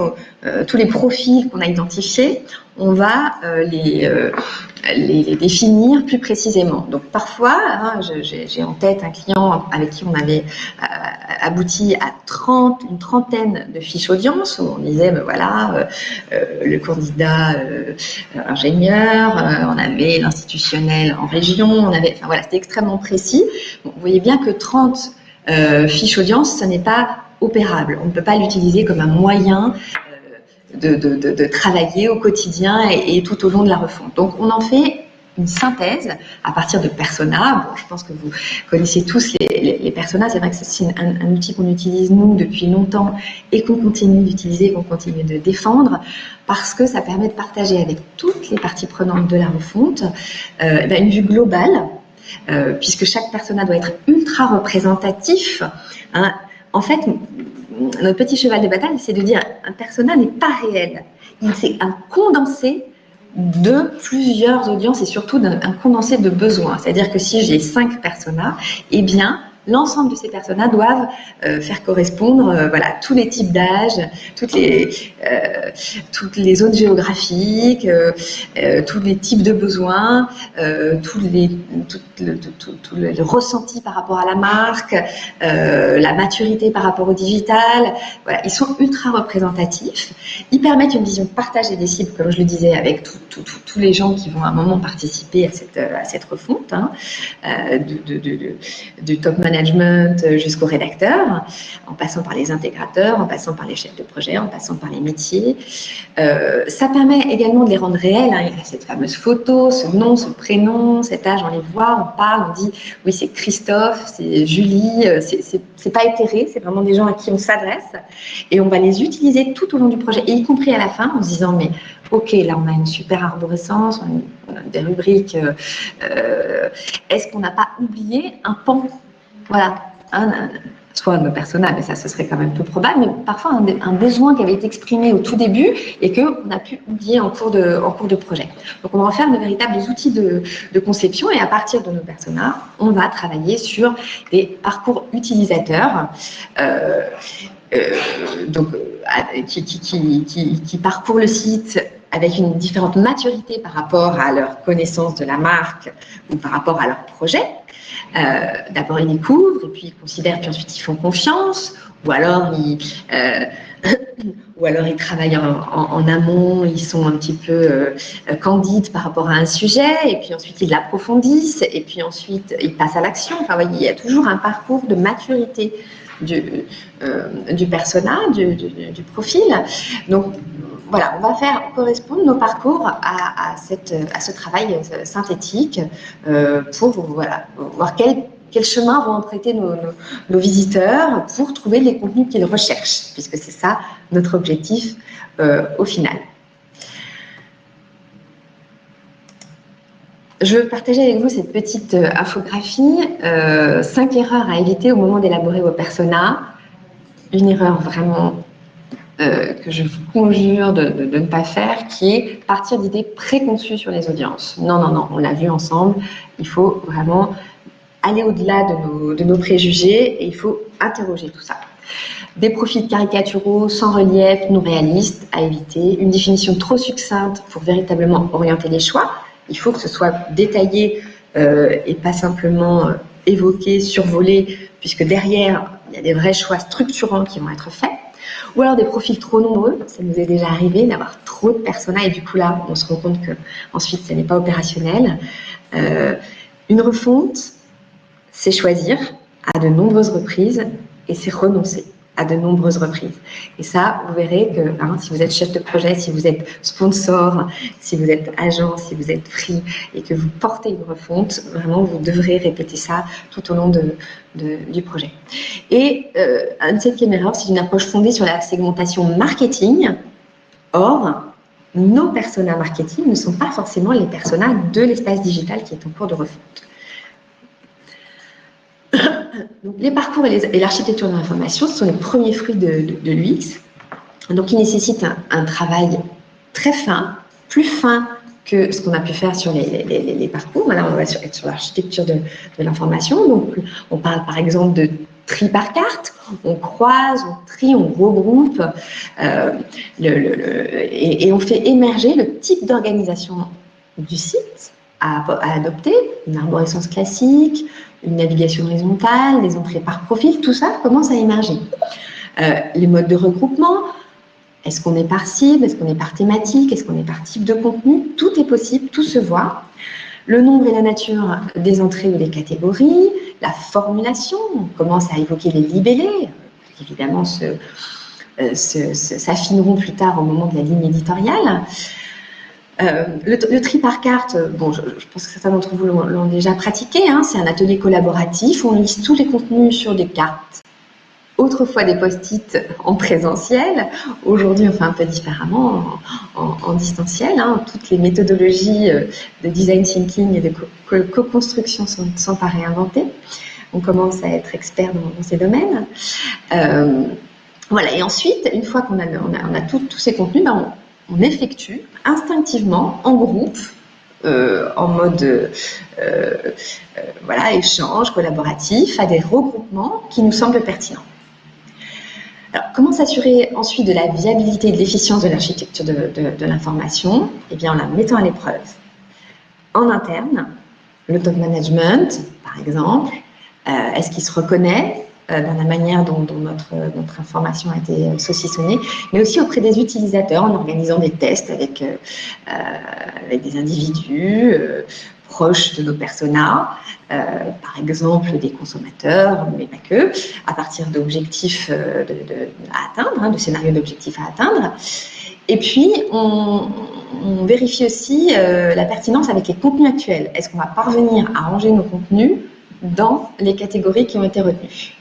tous les profils qu'on a identifiés, on va les définir plus précisément. Donc parfois, hein, j'ai en tête un client avec qui on avait abouti à une trentaine de fiches audience où on disait ben voilà, le candidat ingénieur, on avait l'institutionnel en région, enfin voilà, c'était extrêmement précis. Bon, vous voyez bien que 30 fiches audience, ce n'est pas opérable. On ne peut pas l'utiliser comme un moyen de travailler au quotidien et tout au long de la refonte. Donc, on en fait une synthèse à partir de personas. Bon, je pense que vous connaissez tous les personas. C'est vrai que c'est un outil qu'on utilise, nous, depuis longtemps et qu'on continue d'utiliser, qu'on continue de défendre parce que ça permet de partager avec toutes les parties prenantes de la refonte une vue globale, puisque chaque persona doit être ultra représentatif. Hein. En fait, notre petit cheval de bataille, c'est de dire un persona n'est pas réel. C'est un condensé de plusieurs audiences et surtout un condensé de besoins. C'est-à-dire que si j'ai 5 personas, eh bien, l'ensemble de ces personas doivent faire correspondre voilà, tous les types d'âge, toutes les zones géographiques, tous les types de besoins, tout le ressenti par rapport à la marque, la maturité par rapport au digital. Voilà, ils sont ultra représentatifs. Ils permettent une vision partagée des cibles, comme je le disais, avec tous les gens qui vont à un moment participer à cette refonte, hein, du top management jusqu'au rédacteur, en passant par les intégrateurs, en passant par les chefs de projet, en passant par les métiers. Ça permet également de les rendre réels. Hein. Il y a cette fameuse photo, ce nom, ce prénom, cet âge, on les voit, on parle, on dit oui, c'est Christophe, c'est Julie, c'est pas éthéré, c'est vraiment des gens à qui on s'adresse et on va les utiliser tout au long du projet, et y compris à la fin, en se disant mais ok, là on a une super arborescence, on a des rubriques, est-ce qu'on n'a pas oublié un pan? Voilà, soit nos personnages, mais ça ce serait quand même peu probable, mais parfois un besoin qui avait été exprimé au tout début et qu'on a pu oublier en cours de projet. Donc on va en faire de véritables outils de conception, et à partir de nos personnages, on va travailler sur des parcours utilisateurs qui parcourent le site avec une différente maturité par rapport à leur connaissance de la marque ou par rapport à leur projet. D'abord ils découvrent, et puis ils considèrent, puis ensuite ils font confiance, ou alors ils travaillent en amont, ils sont un petit peu candides par rapport à un sujet, et puis ensuite ils l'approfondissent, et puis ensuite ils passent à l'action. Enfin, voyez, il y a toujours un parcours de maturité du persona, du profil. Donc voilà, on va faire correspondre nos parcours à ce travail synthétique pour voilà, voir quel chemin vont emprunter nos visiteurs pour trouver les contenus qu'ils recherchent, puisque c'est ça notre objectif au final. Je veux partager avec vous cette petite infographie. 5 erreurs à éviter au moment d'élaborer vos personas. Une erreur vraiment que je vous conjure de ne pas faire, qui est partir d'idées préconçues sur les audiences. Non, non, non, on l'a vu ensemble. Il faut vraiment aller au-delà de nos préjugés et il faut interroger tout ça. Des profils caricaturaux, sans relief, non réalistes, à éviter. Une définition trop succincte pour véritablement orienter les choix. Il faut que ce soit détaillé et pas simplement évoqué, survolé, puisque derrière, il y a des vrais choix structurants qui vont être faits. Ou alors des profils trop nombreux, ça nous est déjà arrivé d'avoir trop de personas et du coup là, on se rend compte que ensuite, ça n'est pas opérationnel. Une refonte, c'est choisir à de nombreuses reprises et c'est renoncer à de nombreuses reprises. Et ça, vous verrez que si vous êtes chef de projet, si vous êtes sponsor, si vous êtes agent, si vous êtes free et que vous portez une refonte, vraiment, vous devrez répéter ça tout au long du projet. Et une 7e erreur, c'est une approche fondée sur la segmentation marketing. Or, nos personas marketing ne sont pas forcément les personas de l'espace digital qui est en cours de refonte. Donc, les parcours et l'architecture de l'information, ce sont les premiers fruits de l'UX. Donc, ils nécessitent un travail très fin, plus fin que ce qu'on a pu faire sur les parcours. Là, on va être sur l'architecture de l'information. Donc, on parle par exemple de tri par carte. On croise, on trie, on regroupe et on fait émerger le type d'organisation du site à adopter, une arborescence classique, une navigation horizontale, des entrées par profil, tout ça commence à émerger. Les modes de regroupement, est-ce qu'on est par cible, est-ce qu'on est par thématique, est-ce qu'on est par type de contenu, tout est possible, tout se voit. Le nombre et la nature des entrées ou des catégories, la formulation, on commence à évoquer les libellés, qui évidemment s'affineront plus tard au moment de la ligne éditoriale. Le tri par carte, bon, je pense que certains d'entre vous l'ont déjà pratiqué, c'est un atelier collaboratif, on liste tous les contenus sur des cartes, autrefois des post-it en présentiel, aujourd'hui on fait un peu différemment en distanciel, toutes les méthodologies de design thinking et de co-construction sont à réinventer, on commence à être expert dans ces domaines. Voilà, et ensuite, une fois qu'on a tous ces contenus, on effectue instinctivement en groupe, en mode échange collaboratif, à des regroupements qui nous semblent pertinents. Alors, comment s'assurer ensuite de la viabilité et de l'efficience de l'architecture de l'information? Eh bien, en la mettant à l'épreuve. En interne, le top management, par exemple, est-ce qu'il se reconnaît dans la manière dont notre information a été saucissonnée, mais aussi auprès des utilisateurs en organisant des tests avec des individus proches de nos personas, par exemple des consommateurs, mais pas que, à partir d'objectifs à atteindre, de scénarios d'objectifs à atteindre. Et puis, on vérifie aussi la pertinence avec les contenus actuels. Est-ce qu'on va parvenir à ranger nos contenus dans les catégories qui ont été retenues?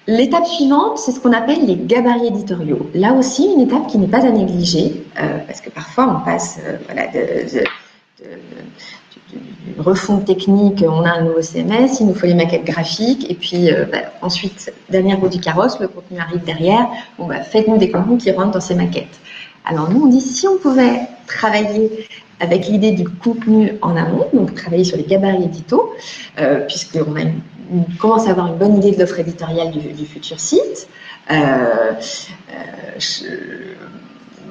L'étape suivante, c'est ce qu'on appelle les gabarits éditoriaux. Là aussi, une étape qui n'est pas à négliger, parce que parfois on passe d'une refonte technique, on a un nouveau CMS, il nous faut les maquettes graphiques, et puis ensuite, dernière roue du carrosse, le contenu arrive derrière, faites-nous des contenus qui rentrent dans ces maquettes. Alors nous, on dit, si on pouvait travailler avec l'idée du contenu en amont, donc travailler sur les gabarits éditos, puisqu'on commence à avoir une bonne idée de l'offre éditoriale du futur site,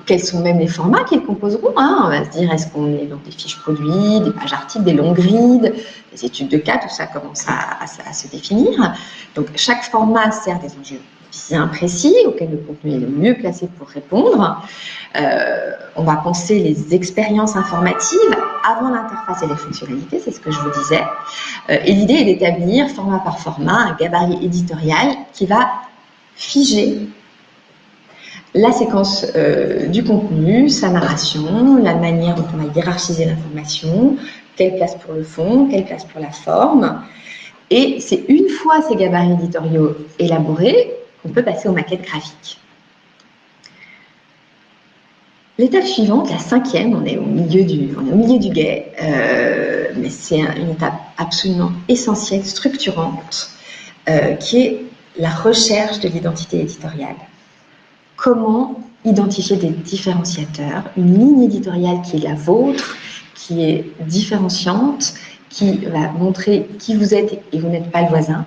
quels sont même les formats qu'ils composeront. On va se dire, est-ce qu'on est dans des fiches produits, des pages articles, des longues grids, des études de cas, tout ça commence à se définir. Donc chaque format sert des enjeux bien précis, auxquels le contenu est le mieux placé pour répondre. On va penser les expériences informatives avant l'interface et les fonctionnalités, c'est ce que je vous disais. Et l'idée est d'établir, format par format, un gabarit éditorial qui va figer la séquence du contenu, sa narration, la manière dont on va hiérarchiser l'information, quelle place pour le fond, quelle place pour la forme. Et c'est une fois ces gabarits éditoriaux élaborés qu'on peut passer aux maquettes graphiques. L'étape suivante, la 5e, on est au milieu du gué, mais c'est une étape absolument essentielle, structurante, qui est la recherche de l'identité éditoriale. Comment identifier des différenciateurs, une ligne éditoriale qui est la vôtre, qui est différenciante, qui va montrer qui vous êtes et vous n'êtes pas le voisin.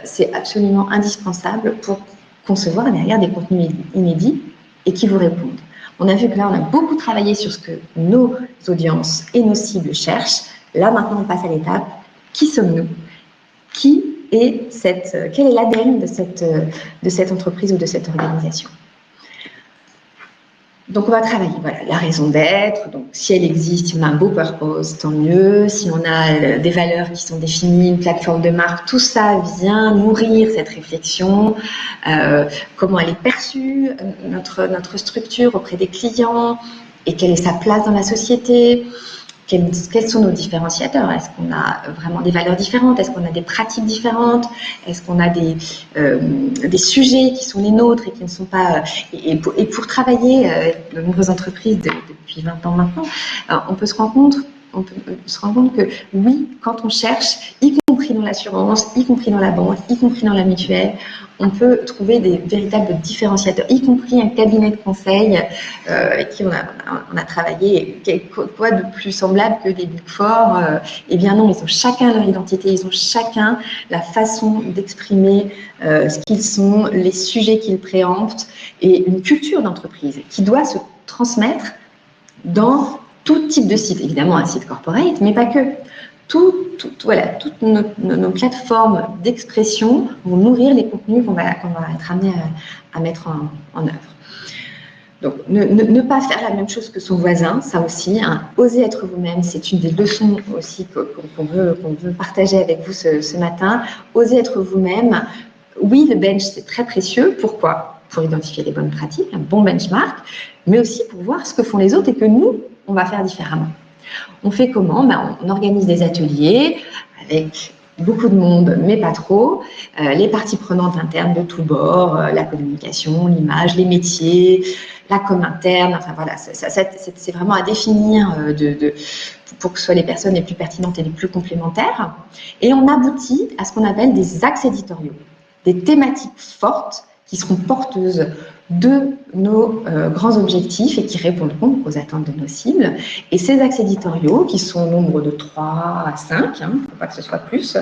C'est absolument indispensable pour concevoir derrière des contenus inédits et qui vous répondent. On a vu que là, on a beaucoup travaillé sur ce que nos audiences et nos cibles cherchent. Là, maintenant, on passe à l'étape qui sommes-nous ? Quelle est l'ADN de cette entreprise ou de cette organisation ? Donc, on va travailler, voilà, la raison d'être. Donc, si elle existe, si on a un beau purpose, tant mieux. Si on a des valeurs qui sont définies, une plateforme de marque, tout ça vient nourrir cette réflexion. Comment elle est perçue, notre structure auprès des clients, et quelle est sa place dans la société. Quels sont nos différenciateurs? Est-ce qu'on a vraiment des valeurs différentes? Est-ce qu'on a des pratiques différentes? Est-ce qu'on a des sujets qui sont les nôtres et qui ne sont pas... Et pour travailler, de nombreuses entreprises depuis 20 ans maintenant, on peut se rendre compte que oui, quand on cherche, y compris dans l'assurance, y compris dans la banque, y compris dans la mutuelle, on peut trouver des véritables différenciateurs, y compris un cabinet de conseil avec qui on a travaillé. Quoi de plus semblable que des Big Four? Eh bien non, ils ont chacun leur identité, ils ont chacun la façon d'exprimer ce qu'ils sont, les sujets qu'ils préemptent, et une culture d'entreprise qui doit se transmettre dans tout type de site. Évidemment, un site corporate, mais pas que. Toutes nos plateformes d'expression vont nourrir les contenus qu'on va être amené à mettre en œuvre. Donc, ne pas faire la même chose que son voisin, ça aussi, hein. Oser être vous-même, c'est une des leçons aussi qu'on veut partager avec vous ce matin. Oser être vous-même. Oui, le bench, c'est très précieux. Pourquoi? Pour identifier les bonnes pratiques, un bon benchmark, mais aussi pour voir ce que font les autres et que nous, on va faire différemment. On fait comment? On organise des ateliers avec beaucoup de monde, mais pas trop. Les parties prenantes internes de tous bords, la communication, l'image, les métiers, la com interne. Enfin voilà, c'est vraiment à définir pour que ce soit les personnes les plus pertinentes et les plus complémentaires. Et on aboutit à ce qu'on appelle des axes éditoriaux, des thématiques fortes qui seront porteuses de nos grands objectifs et qui répondront aux attentes de nos cibles. Et ces axes éditoriaux, qui sont au nombre de 3 à 5, il ne faut pas que ce soit plus,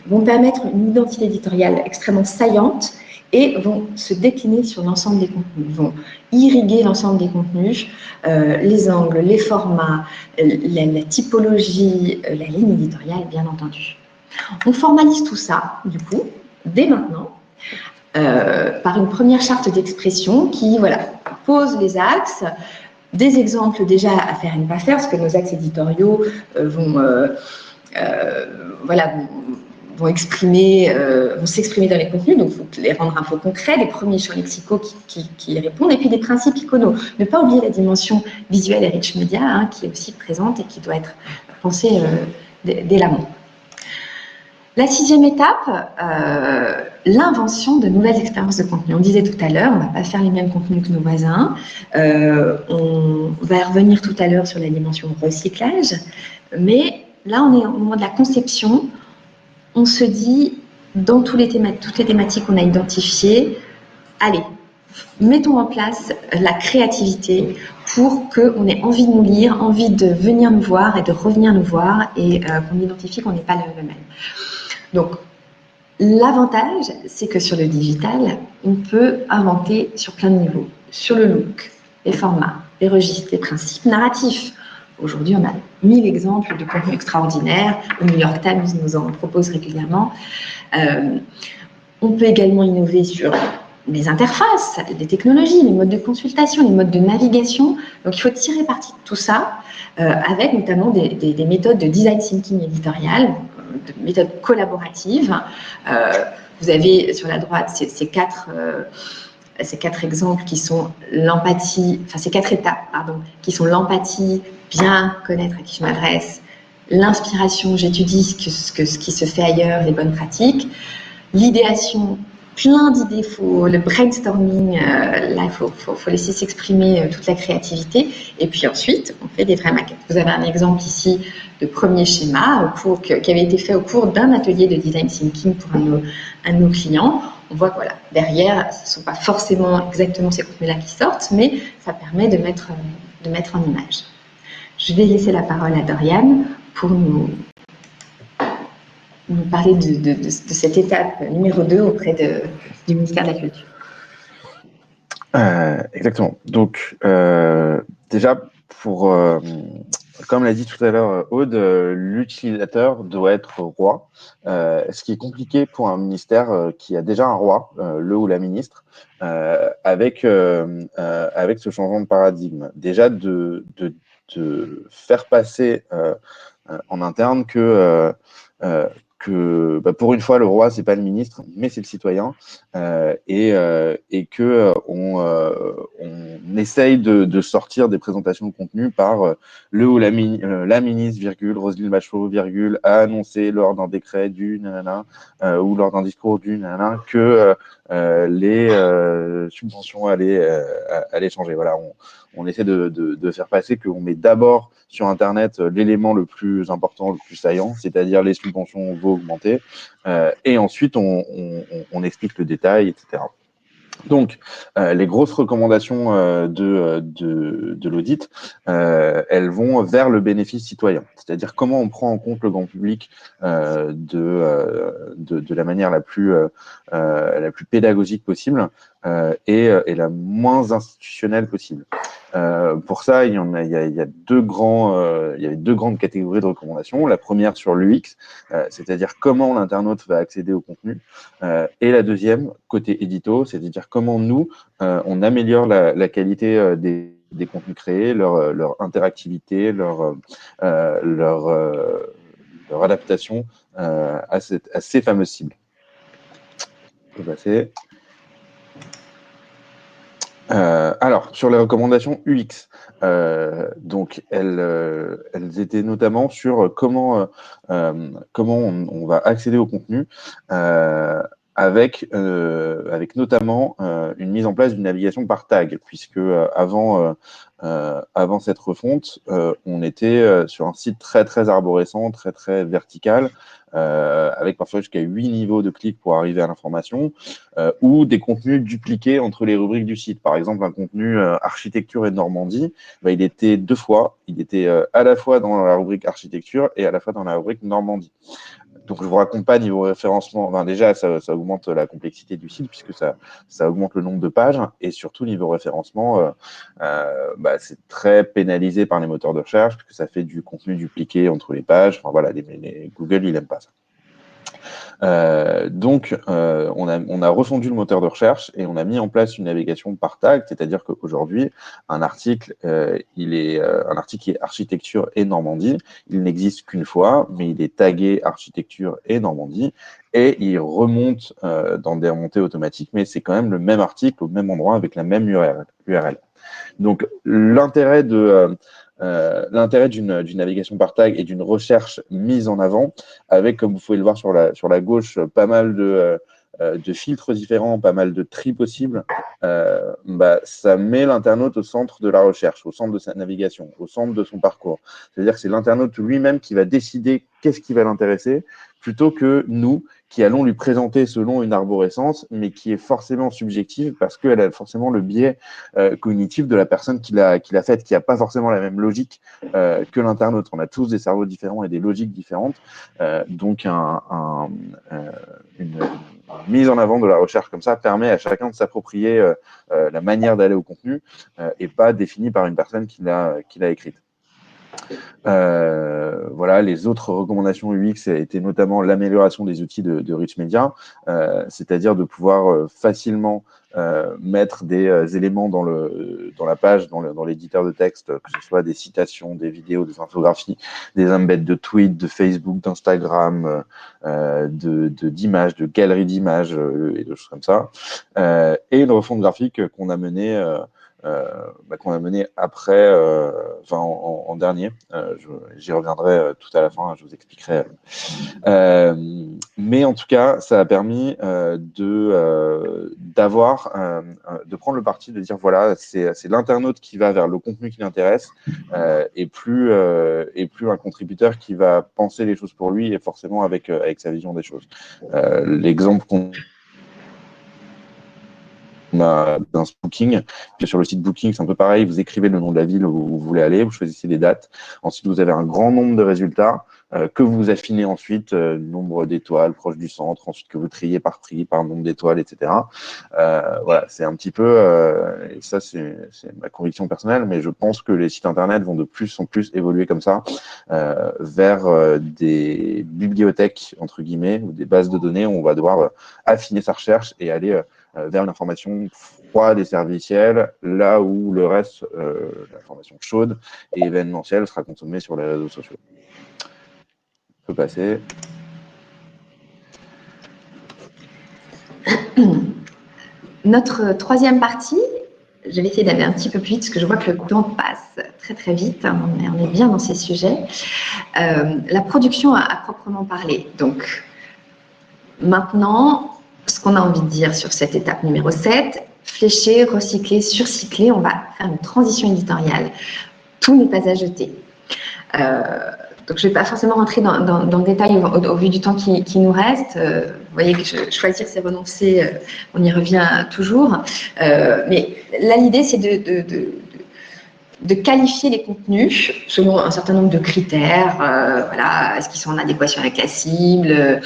vont permettre une identité éditoriale extrêmement saillante et vont se décliner sur l'ensemble des contenus, vont irriguer l'ensemble des contenus, les angles, les formats, la typologie, la ligne éditoriale, bien entendu. On formalise tout ça, du coup, dès maintenant, par une première charte d'expression qui pose les axes, des exemples déjà à faire et ne pas faire, parce que nos axes éditoriaux vont s'exprimer dans les contenus, donc il faut les rendre un peu concrets, les premiers champs lexicaux qui y répondent, et puis des principes iconos. Ne pas oublier la dimension visuelle et rich media, hein, qui est aussi présente et qui doit être pensée dès l'amont. La 6e étape, l'invention de nouvelles expériences de contenu. On disait tout à l'heure, on ne va pas faire les mêmes contenus que nos voisins. On va revenir tout à l'heure sur la dimension recyclage. Mais là, on est au moment de la conception. On se dit, dans toutes les thématiques qu'on a identifiées, allez, mettons en place la créativité pour qu'on ait envie de nous lire, envie de venir nous voir et de revenir nous voir et qu'on identifie qu'on n'est pas le même. Donc, l'avantage, c'est que sur le digital, on peut inventer sur plein de niveaux. Sur le look, les formats, les registres, les principes narratifs. Aujourd'hui, on a 1000 exemples de contenus extraordinaires. Le New York Times nous en propose régulièrement. On peut également innover sur les interfaces, les technologies, les modes de consultation, les modes de navigation. Donc, il faut tirer parti de tout ça avec notamment des méthodes de design thinking éditorial, de méthodes collaboratives. Vous avez sur la droite ces 4 ces 4 exemples qui sont l'empathie, enfin ces 4 étapes, pardon, qui sont l'empathie, bien connaître à qui je m'adresse, l'inspiration, j'étudie ce qui se fait ailleurs, les bonnes pratiques, l'idéation, plein d'idées, le brainstorming, là, il faut laisser s'exprimer toute la créativité. Et puis ensuite, on fait des vraies maquettes. Vous avez un exemple ici de premier schéma qui avait été fait au cours d'un atelier de design thinking pour un de nos clients. On voit que voilà, derrière, ce ne sont pas forcément exactement ces contenus-là qui sortent, mais ça permet de mettre en image. Je vais laisser la parole à Doriane pour nous parler de cette étape numéro 2 auprès du ministère de la Culture. Exactement. Donc, déjà, comme l'a dit tout à l'heure Aude, l'utilisateur doit être roi. Ce qui est compliqué pour un ministère qui a déjà un roi, le ou la ministre, avec ce changement de paradigme. Déjà, de faire passer en interne que pour une fois, le roi, c'est pas le ministre, mais c'est le citoyen, et que on essaye de sortir des présentations de contenu par le ou la ministre, virgule, Roselyne Bachelot, virgule, a annoncé lors d'un décret du nanana, ou lors d'un discours du nanana, que les subventions allaient changer. Voilà, on essaie de faire passer qu'on met d'abord sur Internet l'élément le plus important, le plus saillant, c'est-à-dire les subventions vont augmenter, et ensuite on explique le détail, etc. Donc, les grosses recommandations de l'audit, elles vont vers le bénéfice citoyen, c'est-à-dire comment on prend en compte le grand public de la manière la plus pédagogique possible et la moins institutionnelle possible. Pour ça, il y a deux grandes catégories de recommandations. La première sur l'UX, c'est-à-dire comment l'internaute va accéder au contenu, et la deuxième, côté édito, c'est-à-dire comment nous, on améliore la qualité des contenus créés, leur interactivité, leur adaptation à ces fameuses cibles. On peut passer. Alors, sur les recommandations UX, donc elles étaient notamment sur comment on va accéder au contenu, avec notamment une mise en place d'une navigation par tag, puisque avant cette refonte, on était sur un site très très arborescent, très très vertical, avec parfois jusqu'à 8 niveaux de clics pour arriver à l'information, ou des contenus dupliqués entre les rubriques du site. Par exemple, un contenu architecture et Normandie, il était deux fois. Il était à la fois dans la rubrique architecture et à la fois dans la rubrique Normandie. Donc, je vous raconte pas niveau référencement. Enfin, déjà, ça augmente la complexité du site puisque ça augmente le nombre de pages, et surtout niveau référencement, c'est très pénalisé par les moteurs de recherche parce que ça fait du contenu dupliqué entre les pages. Enfin, voilà, Google, il n'aime pas ça. Donc, on a refondu le moteur de recherche et on a mis en place une navigation par tag, c'est-à-dire qu'aujourd'hui, un article, un article qui est architecture et Normandie, il n'existe qu'une fois, mais il est tagué architecture et Normandie, et il remonte dans des remontées automatiques, mais c'est quand même le même article au même endroit avec la même URL. Donc, l'intérêt d'une navigation par tag et d'une recherche mise en avant, avec, comme vous pouvez le voir sur la gauche, pas mal de filtres différents, pas mal de tri possibles, ça met l'internaute au centre de la recherche, au centre de sa navigation, au centre de son parcours. C'est-à-dire que c'est l'internaute lui-même qui va décider qu'est-ce qui va l'intéresser, plutôt que nous, qui allons lui présenter selon une arborescence, mais qui est forcément subjective parce qu'elle a forcément le biais cognitif de la personne qui l'a faite, qui n'a pas forcément la même logique que l'internaute. On a tous des cerveaux différents et des logiques différentes. Donc, une mise en avant de la recherche comme ça permet à chacun de s'approprier la manière d'aller au contenu, et pas définie par une personne qui l'a écrite. Voilà, les autres recommandations UX étaient notamment l'amélioration des outils de Rich Media, c'est-à-dire de pouvoir facilement mettre des éléments dans la page, dans l'éditeur de texte, que ce soit des citations, des vidéos, des infographies, des embeds de tweets, de Facebook, d'Instagram, d'images, de galeries d'images et de choses comme ça. Et une refonte graphique qu'on a menée après, en dernier. J'y reviendrai tout à la fin, je vous expliquerai. Mais en tout cas, ça a permis de prendre le parti de dire voilà, c'est l'internaute qui va vers le contenu qui l'intéresse et plus un contributeur qui va penser les choses pour lui et forcément avec sa vision des choses. L'exemple qu'on d'un Booking. Puis sur le site Booking, c'est un peu pareil. Vous écrivez le nom de la ville où vous voulez aller, vous choisissez des dates. Ensuite, vous avez un grand nombre de résultats que vous affinez ensuite, nombre d'étoiles proche du centre, ensuite que vous triez par prix, par nombre d'étoiles, etc. Voilà, c'est un petit peu, et ça c'est ma conviction personnelle, mais je pense que les sites internet vont de plus en plus évoluer comme ça, vers des bibliothèques, entre guillemets, ou des bases de données où on va devoir affiner sa recherche et aller vers l'information froide et servicielle, là où le reste, l'information chaude et événementielle sera consommée sur les réseaux sociaux. On peut passer. Notre troisième partie, je vais essayer d'aller un petit peu plus vite parce que je vois que le temps passe très très vite. On est bien dans ces sujets. La production à proprement parler. Donc, maintenant, ce qu'on a envie de dire sur cette étape numéro 7, flécher, recycler, surcycler, on va faire une transition éditoriale. Tout n'est pas à jeter. Donc, je ne vais pas forcément rentrer dans le détail au vu du temps qui nous reste. Vous voyez que choisir, c'est renoncer. On y revient toujours. Mais là, l'idée, c'est de qualifier les contenus selon un certain nombre de critères. Voilà, est-ce qu'ils sont en adéquation avec la cible,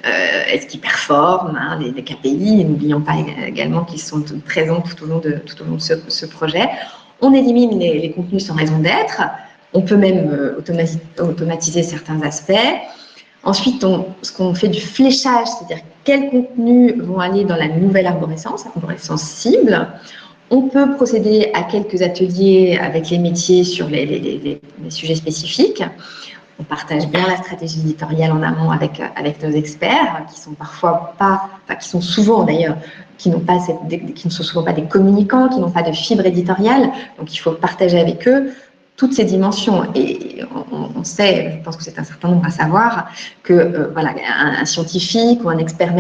est-ce qu'ils performent, hein, les KPI. Et n'oublions pas également qu'ils sont présents tout au long de ce projet. On élimine les contenus sans raison d'être. On peut même automatiser certains aspects. Ensuite, ce qu'on fait du fléchage, c'est-à-dire quels contenus vont aller dans la nouvelle arborescence cible. On peut procéder à quelques ateliers avec les métiers sur les sujets spécifiques. On partage bien la stratégie éditoriale en amont avec nos experts, qui sont qui sont souvent d'ailleurs, qui ne sont souvent pas des communicants, qui n'ont pas de fibre éditoriale. Donc, il faut partager avec eux toutes ces dimensions. Et on sait, je pense que c'est un certain nombre à savoir, que voilà, un scientifique ou un expert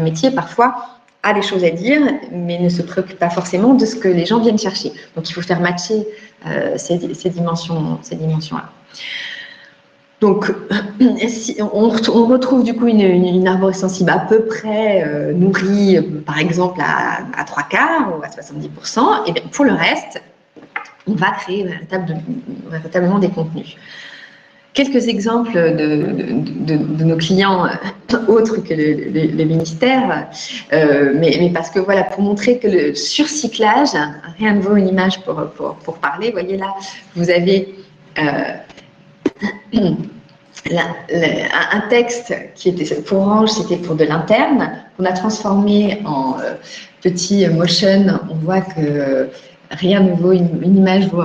métier, parfois, a des choses à dire, mais ne se préoccupe pas forcément de ce que les gens viennent chercher. Donc, il faut faire matcher ces dimensions-là. Donc, on retrouve du coup une arborescence cible à peu près nourrie, par exemple, à 3/4 ou à 70%. Et bien, pour le reste, on va créer véritablement des contenus. Quelques exemples de nos clients autres que le ministère, mais parce que voilà, pour montrer que le surcyclage, rien ne vaut une image pour parler. Vous voyez là, vous avez un texte qui était pour Orange, c'était pour de l'interne, qu'on a transformé en petit motion. On voit que rien ne vaut une image, vaut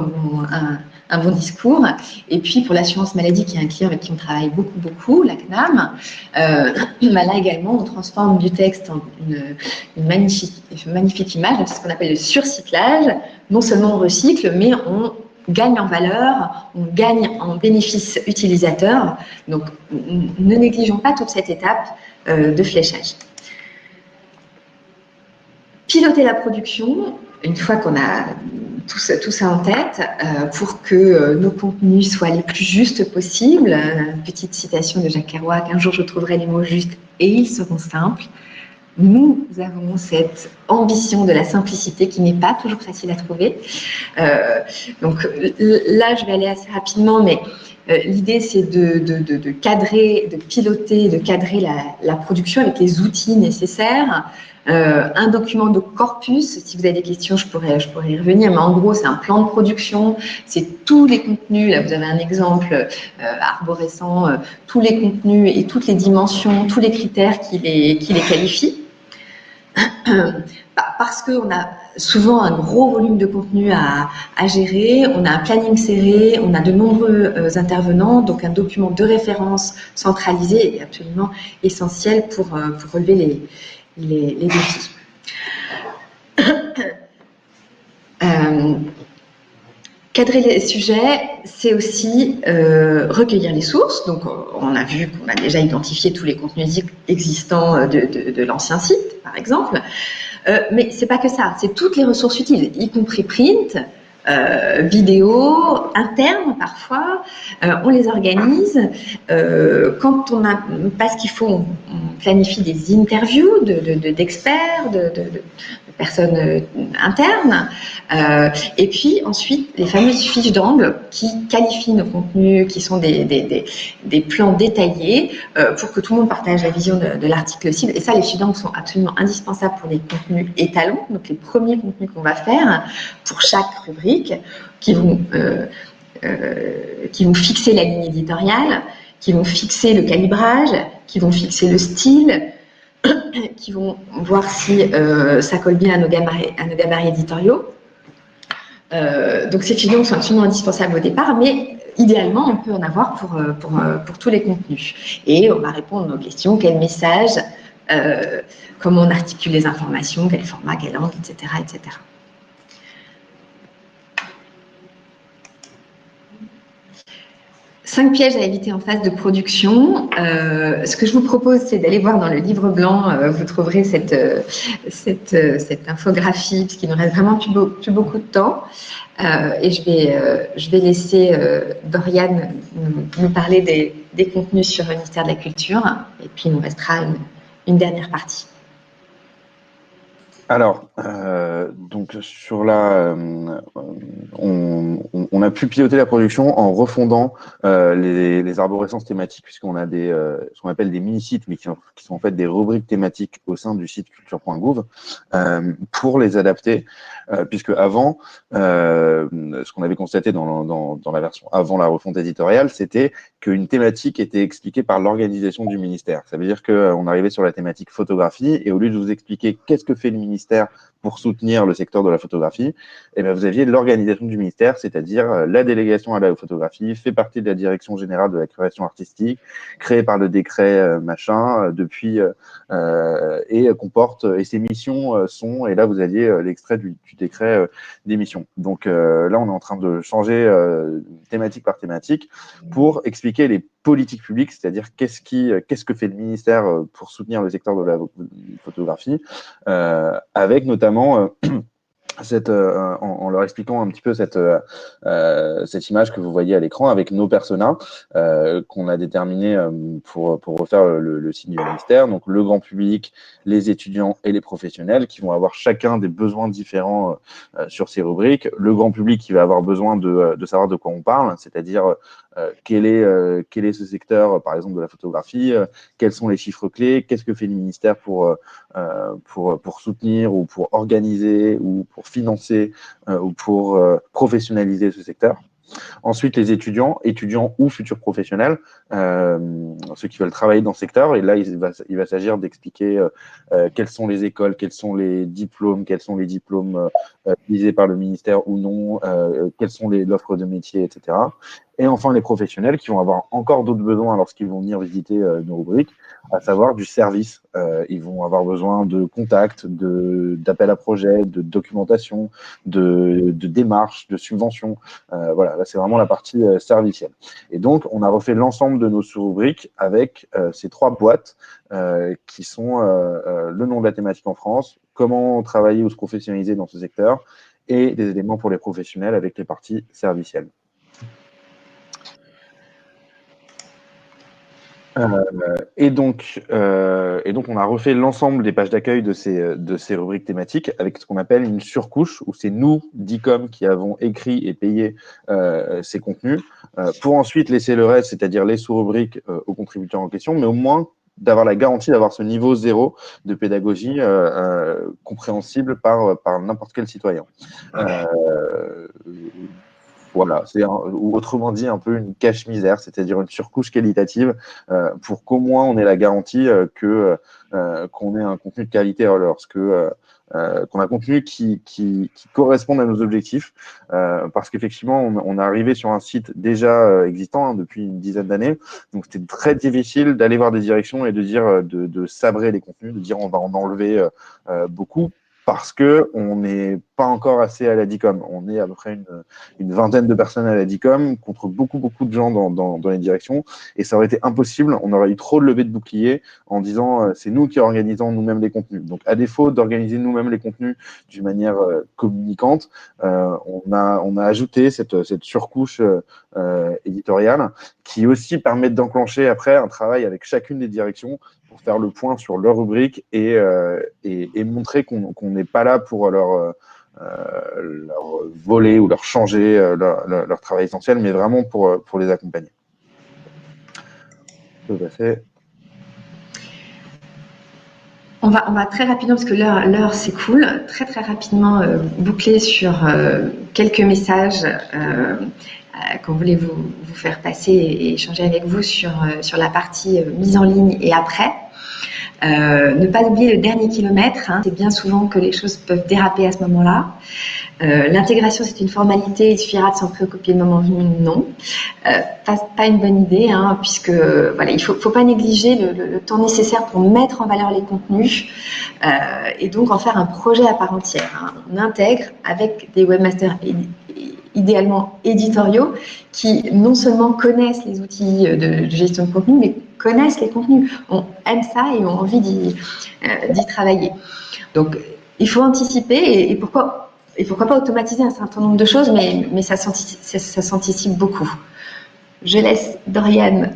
un bon discours. Et puis pour l'assurance maladie, qui est un client avec qui on travaille beaucoup, la CNAM, là également on transforme du texte en une magnifique image. C'est ce qu'on appelle le surcyclage. Non seulement on recycle, mais on gagne en valeur, on gagne en bénéfice utilisateur. Donc ne négligeons pas toute cette étape de fléchage. Piloter la production, une fois qu'on a tout ça en tête, pour que nos contenus soient les plus justes possibles. Petite citation de Jacques Kerouac, un jour je trouverai les mots justes et ils seront simples. Nous avons cette ambition de la simplicité qui n'est pas toujours facile à trouver. Donc là, je vais aller assez rapidement, mais L'idée, c'est de cadrer, de piloter, de cadrer la production avec les outils nécessaires. Un document de corpus, si vous avez des questions, je pourrais y revenir, mais en gros, c'est un plan de production, c'est tous les contenus, là vous avez un exemple arborescent, tous les contenus et toutes les dimensions, tous les critères qui les qualifient. Parce qu'on a souvent un gros volume de contenu à gérer, on a un planning serré, on a de nombreux intervenants, donc un document de référence centralisé est absolument essentiel pour relever les défis. Cadrer les sujets, c'est aussi recueillir les sources. Donc, on a vu qu'on a déjà identifié tous les contenus existants de l'ancien site, par exemple. Mais c'est pas que ça, c'est toutes les ressources utiles, y compris print, vidéo, interne parfois. On les organise. Quand on a pas ce qu'il faut, on planifie des interviews d'experts, de personnes internes. Et puis ensuite, les fameuses fiches d'angle qui qualifient nos contenus, qui sont des plans détaillés pour que tout le monde partage la vision de l'article cible. Et ça, les fiches d'angle sont absolument indispensables pour les contenus étalons, donc les premiers contenus qu'on va faire pour chaque rubrique, qui vont fixer la ligne éditoriale, qui vont fixer le calibrage, qui vont fixer le style, qui vont voir si ça colle bien à nos gabarits éditoriaux. Donc ces fiches d'angle sont absolument indispensables au départ, mais idéalement, on peut en avoir pour tous les contenus. Et on va répondre à nos questions, quel message, comment on articule les informations, quel format, quelle langue, etc., etc. 5 pièges à éviter en phase de production. Ce que je vous propose, c'est d'aller voir dans le livre blanc. Vous trouverez cette infographie, puisqu'il nous reste vraiment plus beaucoup de temps. Et je vais laisser Doriane nous parler des contenus sur le ministère de la Culture. Et puis, il nous restera une dernière partie. Alors, donc sur on a pu piloter la production en refondant les arborescences thématiques, puisqu'on a ce qu'on appelle des mini-sites, mais qui sont en fait des rubriques thématiques au sein du site culture.gouv, pour les adapter, puisque avant, ce qu'on avait constaté dans la version avant la refonte éditoriale, c'était qu'une thématique était expliquée par l'organisation du ministère. Ça veut dire qu'on arrivait sur la thématique photographie, et au lieu de vous expliquer qu'est-ce que fait le ministère pour soutenir le secteur de la photographie, et bien vous aviez l'organisation du ministère, c'est-à-dire la délégation à la photographie, fait partie de la direction générale de la création artistique, créée par le décret depuis, et comporte, et ses missions sont, et là vous aviez l'extrait du décret des missions. Donc là, on est en train de changer thématique par thématique pour expliquer les politiques publiques, c'est-à-dire qu'est-ce que fait le ministère pour soutenir le secteur de la photographie, avec notamment en leur expliquant un petit peu cette image que vous voyez à l'écran avec nos personas qu'on a déterminés pour refaire le site du ministère. Donc le grand public, les étudiants et les professionnels qui vont avoir chacun des besoins différents sur ces rubriques. Le grand public qui va avoir besoin de savoir de quoi on parle, c'est-à-dire quel est ce secteur, par exemple, de la photographie, quels sont les chiffres clés, qu'est-ce que fait le ministère pour soutenir ou pour organiser ou pour financer ou pour professionnaliser ce secteur. Ensuite, les étudiants ou futurs professionnels, ceux qui veulent travailler dans ce secteur. Et là, il va s'agir d'expliquer quelles sont les écoles, quels sont les diplômes visés par le ministère ou non, quelles sont l'offre de métiers, etc. Et enfin, les professionnels qui vont avoir encore d'autres besoins lorsqu'ils vont venir visiter nos rubriques, à savoir du service. Ils vont avoir besoin de contacts, d'appels à projets, de documentation, de démarches, de subventions. Voilà, là, c'est vraiment la partie servicielle. Et donc, on a refait l'ensemble de nos sous-rubriques avec ces 3 boîtes qui sont le nom de la thématique en France, comment travailler ou se professionnaliser dans ce secteur, et des éléments pour les professionnels avec les parties servicielles. Et donc, on a refait l'ensemble des pages d'accueil de ces rubriques thématiques avec ce qu'on appelle une surcouche, où c'est nous, Dicom, qui avons écrit et payé ces contenus, pour ensuite laisser le reste, c'est-à-dire les sous-rubriques aux contributeurs en question, mais au moins d'avoir la garantie d'avoir ce niveau zéro de pédagogie compréhensible par n'importe quel citoyen. Voilà, ou autrement dit un peu une cache-misère, c'est-à-dire une surcouche qualitative pour qu'au moins on ait la garantie qu'on ait un contenu de qualité qu'on a un contenu qui corresponde à nos objectifs, parce qu'effectivement on est arrivé sur un site déjà existant depuis une dizaine d'années, donc c'était très difficile d'aller voir des directions et de dire de sabrer les contenus, de dire on va en enlever beaucoup, parce qu'on n'est pas encore assez à la DICOM. On est à peu près une vingtaine de personnes à la DICOM contre beaucoup de gens dans les directions, et ça aurait été impossible. On aurait eu trop de levées de boucliers en disant c'est nous qui organisons nous-mêmes les contenus. Donc à défaut d'organiser nous-mêmes les contenus d'une manière communicante, on a ajouté cette surcouche éditoriale qui aussi permet d'enclencher après un travail avec chacune des directions pour faire le point sur leur rubrique et montrer qu'on n'est pas là pour leur voler ou leur changer leur travail essentiel, mais vraiment pour les accompagner. Je peux passer. On va très rapidement, parce que l'heure s'écoule, très rapidement boucler sur quelques messages qu'on voulait vous faire passer et échanger avec vous sur la partie mise en ligne et après. Ne pas oublier le dernier kilomètre, c'est bien souvent que les choses peuvent déraper à ce moment-là. L'intégration, c'est une formalité, il suffira de s'en préoccuper le moment venu, non. Pas une bonne idée, puisque voilà, il faut pas négliger le temps nécessaire pour mettre en valeur les contenus et donc en faire un projet à part entière. On intègre avec des webmasters idéalement éditoriaux qui non seulement connaissent les outils de gestion de contenu, mais connaissent les contenus, on aime ça et ont envie d'y travailler. Donc, il faut anticiper et pourquoi pas automatiser un certain nombre de choses, mais ça s'anticipe beaucoup. Je laisse Dorian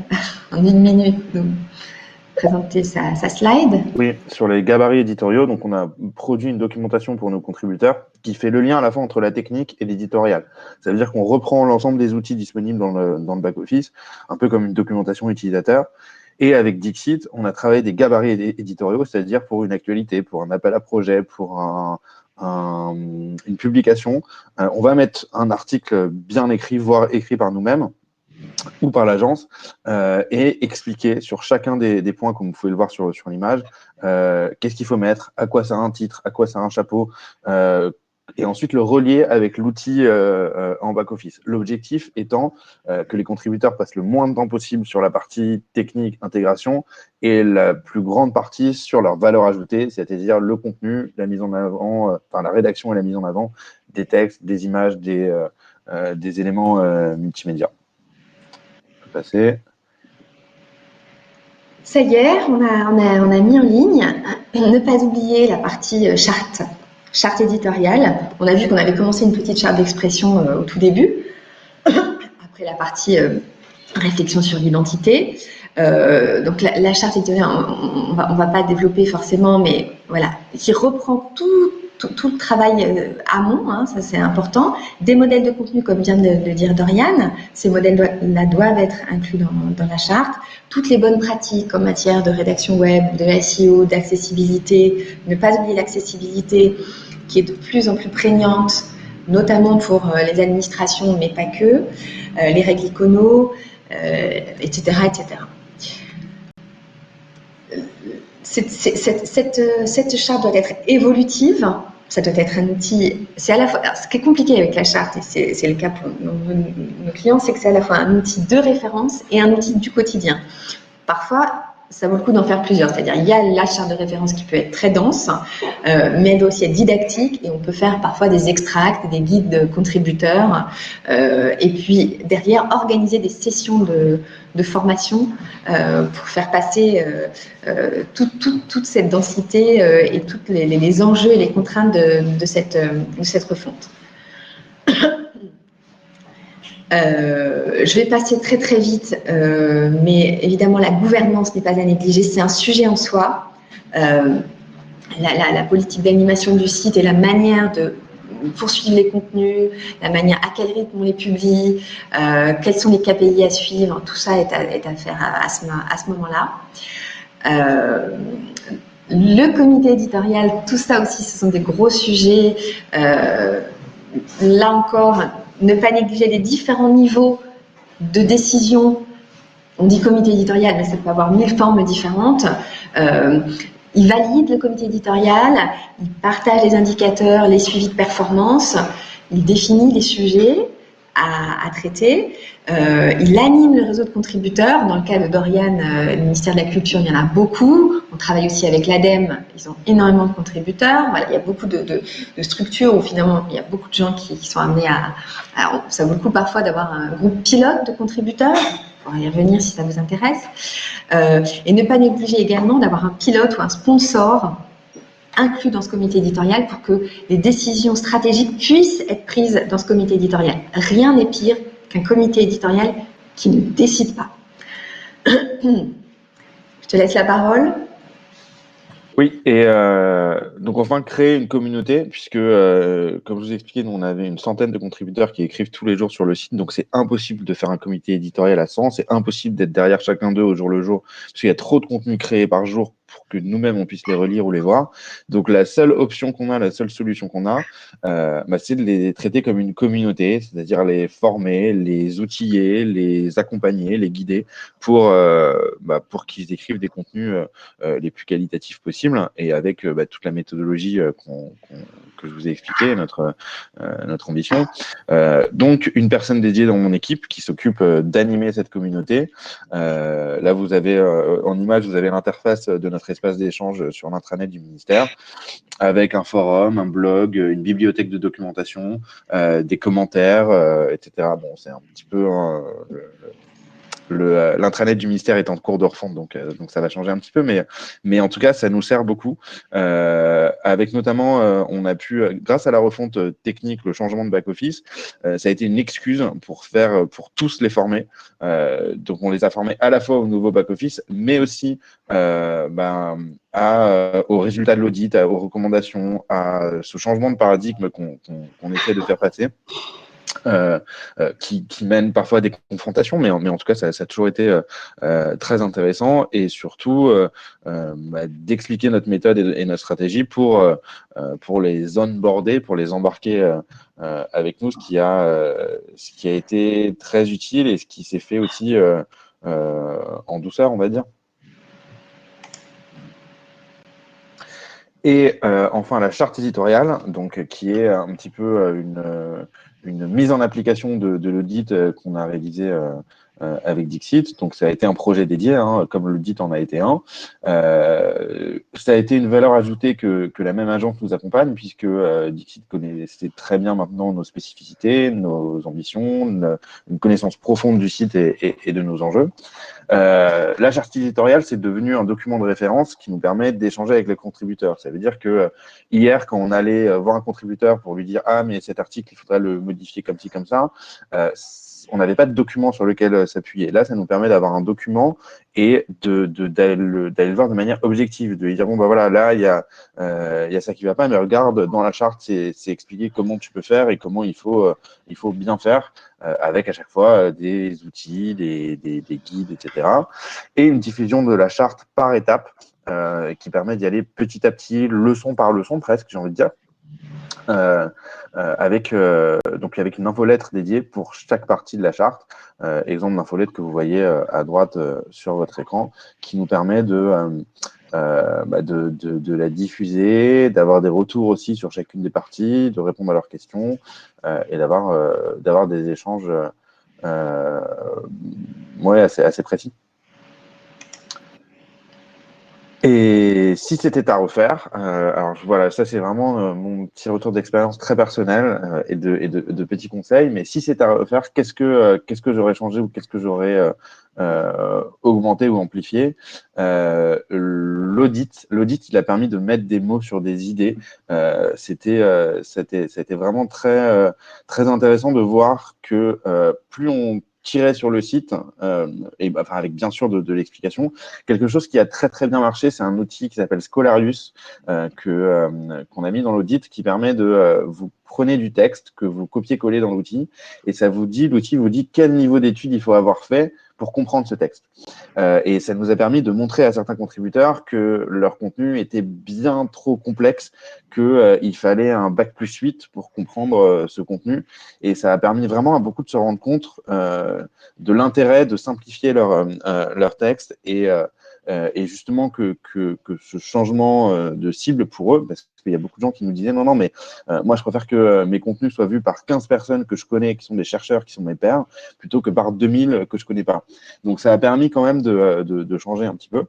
en une minute nous présenter sa slide. Oui, sur les gabarits éditoriaux, donc on a produit une documentation pour nos contributeurs qui fait le lien à la fois entre la technique et l'éditorial. Ça veut dire qu'on reprend l'ensemble des outils disponibles dans le back-office, un peu comme une documentation utilisateur. Et avec Dixit, on a travaillé des gabarits éditoriaux, c'est-à-dire pour une actualité, pour un appel à projet, pour une publication. On va mettre un article bien écrit, voire écrit par nous-mêmes, ou par l'agence, et expliquer sur chacun des points, comme vous pouvez le voir sur l'image, qu'est-ce qu'il faut mettre, à quoi sert un titre, à quoi sert un chapeau, et ensuite le relier avec l'outil en back-office. L'objectif étant que les contributeurs passent le moins de temps possible sur la partie technique, intégration, et la plus grande partie sur leur valeur ajoutée, c'est-à-dire le contenu, la mise en avant, la rédaction et la mise en avant des textes, des images, des éléments multimédia. Passer. Ça y est, on a mis en ligne. Ne pas oublier la partie charte éditoriale. On a vu qu'on avait commencé une petite charte d'expression au tout début. Après la partie réflexion sur l'identité. Donc la charte éditoriale, on va pas développer forcément, mais voilà, qui reprend tout le travail amont, ça c'est important. Des modèles de contenu, comme vient de le dire Dorian, ces modèles-là doivent être inclus dans la charte. Toutes les bonnes pratiques en matière de rédaction web, de SEO, d'accessibilité, ne pas oublier l'accessibilité qui est de plus en plus prégnante, notamment pour les administrations, mais pas que, les règles icono, etc., etc. Cette charte doit être évolutive, ça doit être un outil, c'est à la fois, ce qui est compliqué avec la charte, et c'est le cas pour nos clients, c'est que c'est à la fois un outil de référence et un outil du quotidien. Parfois, ça vaut le coup d'en faire plusieurs, c'est-à-dire il y a la charte de référence qui peut être très dense, mais elle doit aussi être didactique et on peut faire parfois des extracts, des guides de contributeurs, et puis derrière organiser des sessions de formation pour faire passer toute cette densité et tous les enjeux et les contraintes de cette refonte. Je vais passer très vite, mais évidemment la gouvernance n'est pas à négliger, c'est un sujet en soi. La politique d'animation du site et la manière poursuivre les contenus, la manière à quel rythme on les publie, quels sont les KPI à suivre, tout ça est à faire à ce moment-là. Le comité éditorial, tout ça aussi, ce sont des gros sujets. Là encore, ne pas négliger les différents niveaux de décision. On dit comité éditorial, mais ça peut avoir 1000 formes différentes. Il valide le comité éditorial, il partage les indicateurs, les suivis de performance, il définit les sujets à traiter, il anime le réseau de contributeurs. Dans le cas de Dorian, le ministère de la Culture, il y en a beaucoup. On travaille aussi avec l'ADEME, ils ont énormément de contributeurs. Voilà, il y a beaucoup de structures où finalement il y a beaucoup de gens qui sont amenés ça vaut le coup parfois d'avoir un groupe pilote de contributeurs. On va y revenir si ça vous intéresse. Et ne pas négliger également d'avoir un pilote ou un sponsor inclus dans ce comité éditorial pour que les décisions stratégiques puissent être prises dans ce comité éditorial. Rien n'est pire qu'un comité éditorial qui ne décide pas. Je te laisse la parole. Oui, et donc enfin créer une communauté, puisque comme je vous ai expliqué, nous on avait une centaine de contributeurs qui écrivent tous les jours sur le site, donc c'est impossible de faire un comité éditorial à 100, c'est impossible d'être derrière chacun d'eux au jour le jour, parce qu'il y a trop de contenu créé par jour pour que nous-mêmes on puisse les relire ou les voir. Donc la seule option qu'on a, la seule solution qu'on a, c'est de les traiter comme une communauté, c'est-à-dire les former, les outiller, les accompagner, les guider pour qu'ils écrivent des contenus les plus qualitatifs possibles et avec toute la méthodologie que je vous ai expliqué, notre ambition. Donc, une personne dédiée dans mon équipe qui s'occupe d'animer cette communauté. Là, vous avez en image, vous avez l'interface de notre espace d'échange sur l'intranet du ministère avec un forum, un blog, une bibliothèque de documentation, des commentaires, etc. Bon, c'est un petit peu l'intranet du ministère est en cours de refonte, donc ça va changer un petit peu, mais en tout cas, ça nous sert beaucoup. Avec notamment, on a pu, grâce à la refonte technique, le changement de back-office, ça a été une excuse pour tous les former. Donc, on les a formés à la fois au nouveau back-office, mais aussi aux résultats de l'audit, aux recommandations, à ce changement de paradigme qu'on essaie de faire passer. Qui mène parfois à des confrontations, mais en tout cas, ça a toujours été très intéressant et surtout d'expliquer notre méthode et notre stratégie pour les onboarder, pour les embarquer avec nous, ce qui a été très utile et ce qui s'est fait aussi en douceur, on va dire. Et enfin, la charte éditoriale, donc, qui est un petit peu une mise en application de l'audit qu'on a réalisé avec Dixit. Donc, ça a été un projet dédié, hein, comme l'audit en a été un. Ça a été une valeur ajoutée que la même agence nous accompagne, puisque Dixit connaissait très bien maintenant nos spécificités, nos ambitions, une connaissance profonde du site et de nos enjeux. La charte éditoriale, c'est devenu un document de référence qui nous permet d'échanger avec les contributeurs. Ça veut dire que hier, quand on allait voir un contributeur pour lui dire « Ah, mais cet article, il faudrait le modifier comme ci, comme ça », on n'avait pas de document sur lequel s'appuyer. Là, ça nous permet d'avoir un document et d'aller le voir de manière objective, de lui dire « Bon, voilà, là, il y a ça qui ne va pas, mais regarde, dans la charte, c'est expliqué comment tu peux faire et comment il faut bien faire. » Avec à chaque fois des outils, des guides, etc. Et une diffusion de la charte par étape qui permet d'y aller petit à petit, leçon par leçon presque, j'ai envie de dire. Avec une infolettre dédiée pour chaque partie de la charte. Exemple d'infolettre que vous voyez à droite sur votre écran, qui nous permet de la diffuser, d'avoir des retours aussi sur chacune des parties, de répondre à leurs questions et d'avoir des échanges assez précis. Et si c'était à refaire, alors voilà, ça c'est vraiment mon petit retour d'expérience très personnel et de petits conseils. Mais si c'était à refaire, qu'est-ce que j'aurais changé ou qu'est-ce que j'aurais augmenté ou amplifié? L'audit, il a permis de mettre des mots sur des idées. C'était vraiment très très intéressant de voir que plus on tirait sur le site, avec bien sûr de l'explication. Quelque chose qui a très très bien marché, c'est un outil qui s'appelle Scholarius qu'on a mis dans l'audit, qui permet de vous prenez du texte que vous copiez-collez dans l'outil et l'outil vous dit quel niveau d'étude il faut avoir fait pour comprendre ce texte. Et ça nous a permis de montrer à certains contributeurs que leur contenu était bien trop complexe, qu'il fallait un bac+8 pour comprendre ce contenu. Et ça a permis vraiment à beaucoup de se rendre compte de l'intérêt de simplifier leur texte et justement que ce changement de cible pour eux, parce qu'il y a beaucoup de gens qui nous disaient non, mais moi je préfère que mes contenus soient vus par 15 personnes que je connais, qui sont des chercheurs, qui sont mes pairs, plutôt que par 2000 que je connais pas. Donc ça a permis quand même de changer un petit peu.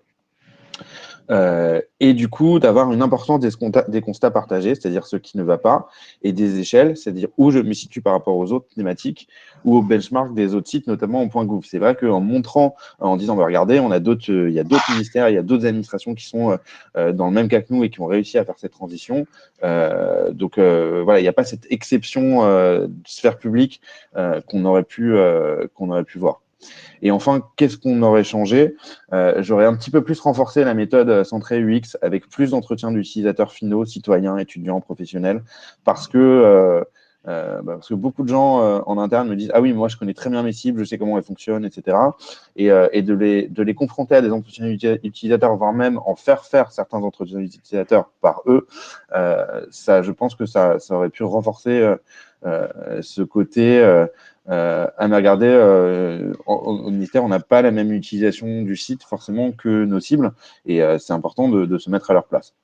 Et du coup, d'avoir une importance des constats partagés, c'est-à-dire ce qui ne va pas, et des échelles, c'est-à-dire où je me situe par rapport aux autres thématiques ou aux benchmarks des autres sites, notamment au .gouv. C'est vrai qu'en montrant, en disant, bah, regardez, il y a d'autres ministères, il y a d'autres administrations qui sont dans le même cas que nous et qui ont réussi à faire cette transition. Donc voilà, il n'y a pas cette exception de sphère publique qu'on aurait pu voir. Et enfin, qu'est-ce qu'on aurait changé? J'aurais un petit peu plus renforcé la méthode centrée UX avec plus d'entretiens d'utilisateurs finaux, citoyens, étudiants, professionnels, parce que beaucoup de gens en interne me disent « Ah oui, moi je connais très bien mes cibles, je sais comment elles fonctionnent, etc. » Et de les confronter à des entretiens utilisateurs, voire même en faire certains entretiens utilisateurs par eux, je pense que ça aurait pu renforcer ce côté… à me regarder, au ministère, on n'a pas la même utilisation du site forcément que nos cibles, et c'est important de se mettre à leur place.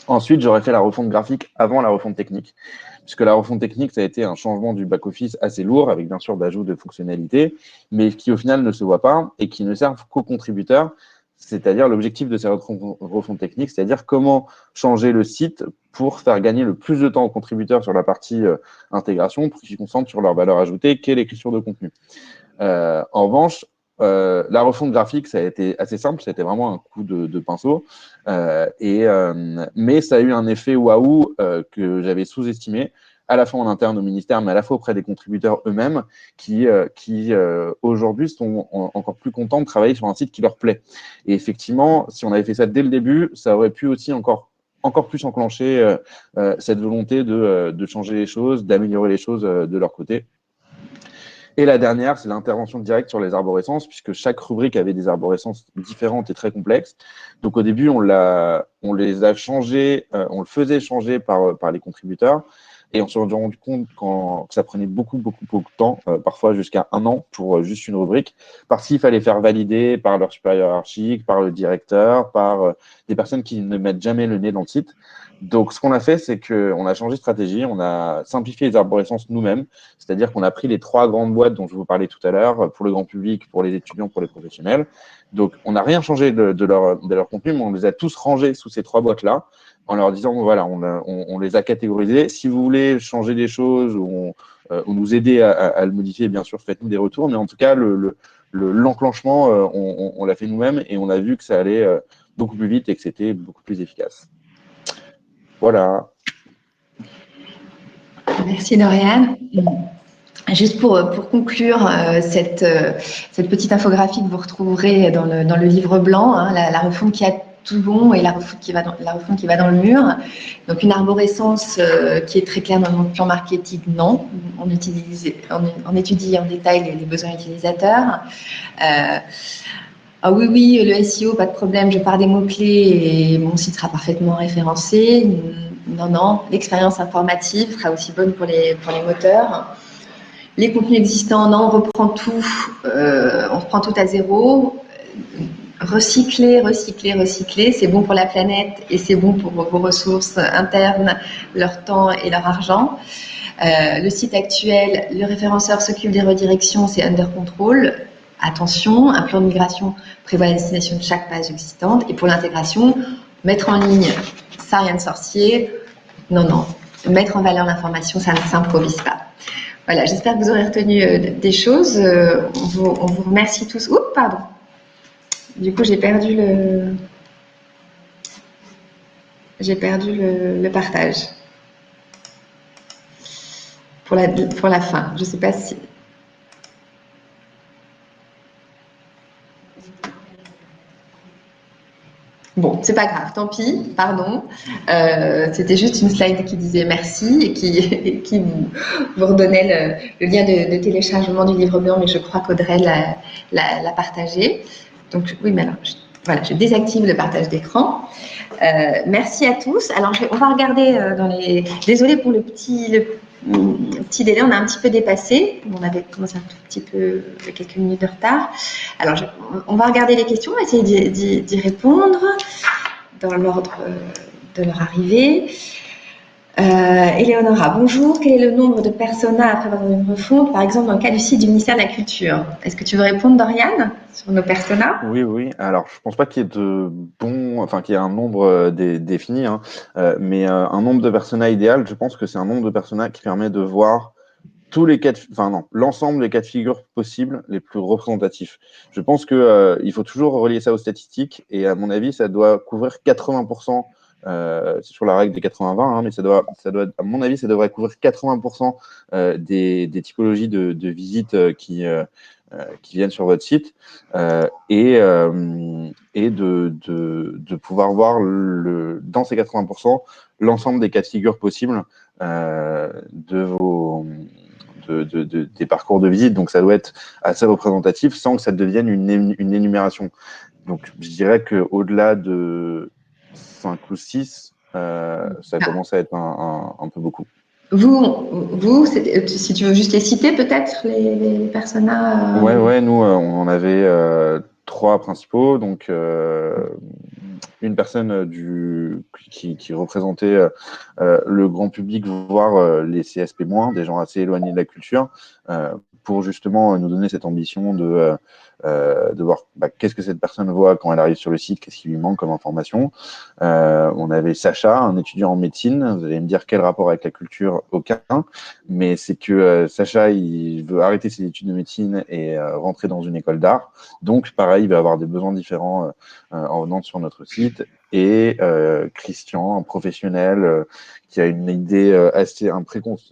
Ensuite, j'aurais fait la refonte graphique avant la refonte technique, puisque la refonte technique, ça a été un changement du back-office assez lourd, avec bien sûr d'ajout de fonctionnalités, mais qui au final ne se voit pas et qui ne servent qu'aux contributeurs, c'est-à-dire l'objectif de cette refonte technique, c'est-à-dire comment changer le site pour faire gagner le plus de temps aux contributeurs sur la partie intégration, pour qu'ils se concentrent sur leur valeur ajoutée, qu'est l'écriture de contenu. En revanche, la refonte graphique, ça a été assez simple, ça a été vraiment un coup de pinceau, mais ça a eu un effet waouh que j'avais sous-estimé, à la fois en interne au ministère, mais à la fois auprès des contributeurs eux-mêmes, qui aujourd'hui sont encore plus contents de travailler sur un site qui leur plaît. Et effectivement, si on avait fait ça dès le début, ça aurait pu aussi encore plus enclencher cette volonté de changer les choses, d'améliorer les choses de leur côté. Et la dernière, c'est l'intervention directe sur les arborescences, puisque chaque rubrique avait des arborescences différentes et très complexes. Donc au début, on les a changées, on le faisait changer par les contributeurs, et on s'est rendu compte que ça prenait beaucoup de temps, parfois jusqu'à 1 an pour juste une rubrique, parce qu'il fallait faire valider par leur supérieur hiérarchique, par le directeur, par des personnes qui ne mettent jamais le nez dans le site. Donc, ce qu'on a fait, c'est qu'on a changé de stratégie, on a simplifié les arborescences nous-mêmes, c'est-à-dire qu'on a pris les 3 grandes boîtes dont je vous parlais tout à l'heure, pour le grand public, pour les étudiants, pour les professionnels. Donc, on n'a rien changé de leur contenu, mais on les a tous rangés sous ces 3 boîtes-là, en leur disant, voilà, on les a catégorisés. Si vous voulez changer des choses ou nous aider à le modifier, bien sûr, faites-nous des retours, mais en tout cas, l'enclenchement, on l'a fait nous-mêmes et on a vu que ça allait beaucoup plus vite et que c'était beaucoup plus efficace. Voilà. Merci Dorian. Juste pour conclure cette petite infographie que vous retrouverez dans le livre blanc, hein, la refonte qui a tout bon et la refonte qui va dans le mur. Donc une arborescence qui est très claire dans le plan marketing, non. On étudie en détail les besoins utilisateurs. Ah oui, le SEO, pas de problème, je pars des mots-clés et mon site sera parfaitement référencé. Non, l'expérience informative sera aussi bonne pour les moteurs. Les contenus existants, non, on reprend tout à zéro. Recycler, c'est bon pour la planète et c'est bon pour vos ressources internes, leur temps et leur argent. Le site actuel, le référenceur s'occupe des redirections, c'est under control. Attention, un plan de migration prévoit la destination de chaque page existante. Et pour l'intégration, mettre en ligne, ça rien de sorcier. Non. Mettre en valeur l'information, ça ne s'improvise pas. Voilà, j'espère que vous aurez retenu des choses. On vous remercie tous. Oups, pardon. Du coup, j'ai perdu le partage pour la fin. Je ne sais pas si… Bon, c'est pas grave, tant pis, pardon. C'était juste une slide qui disait merci et qui vous redonnait le lien de téléchargement du livre blanc, mais je crois qu'Audrey l'a partagé. Donc oui, mais alors, voilà, je désactive le partage d'écran. Merci à tous. Alors, on va regarder dans les... Désolée pour le petit délai, on a un petit peu dépassé. On avait commencé un tout petit peu, quelques minutes de retard. Alors, on va regarder les questions, on va essayer d'y répondre dans l'ordre de leur arrivée. Eleonora, bonjour. Quel est le nombre de personas à prévoir une refonte, par exemple dans le cas du site du ministère de la Culture? Est-ce que tu veux répondre, Doriane, sur nos personas? Oui, oui. Alors, je pense pas qu'il y ait qu'il y ait un nombre défini, hein, mais un nombre de personas idéal, je pense que c'est un nombre de personas qui permet de voir l'ensemble des cas de figure possibles les plus représentatifs. Je pense que il faut toujours relier ça aux statistiques et à mon avis, ça doit couvrir 80%. C'est sur la règle des 80-20, hein, mais à mon avis, ça devrait couvrir 80% des typologies de visites qui viennent sur votre site et de pouvoir voir dans ces 80% l'ensemble des cas de figure possibles des parcours de visite. Donc, ça doit être assez représentatif sans que ça devienne une énumération. Donc, je dirais qu'au-delà de 5 ou 6, ça commence à être un peu beaucoup. Vous, si tu veux juste les citer, peut-être, les personas. Ouais, nous, on en avait 3 principaux. Donc, une personne qui représentait le grand public, voire les CSP-, des gens assez éloignés de la culture, pour justement nous donner cette ambition de voir qu'est-ce que cette personne voit quand elle arrive sur le site, qu'est-ce qui lui manque comme information. On avait Sacha, un étudiant en médecine. Vous allez me dire quel rapport avec la culture? Aucun. Mais c'est que Sacha, il veut arrêter ses études de médecine et rentrer dans une école d'art. Donc, pareil, il va avoir des besoins différents en venant sur notre site. Et Christian, un professionnel qui a une idée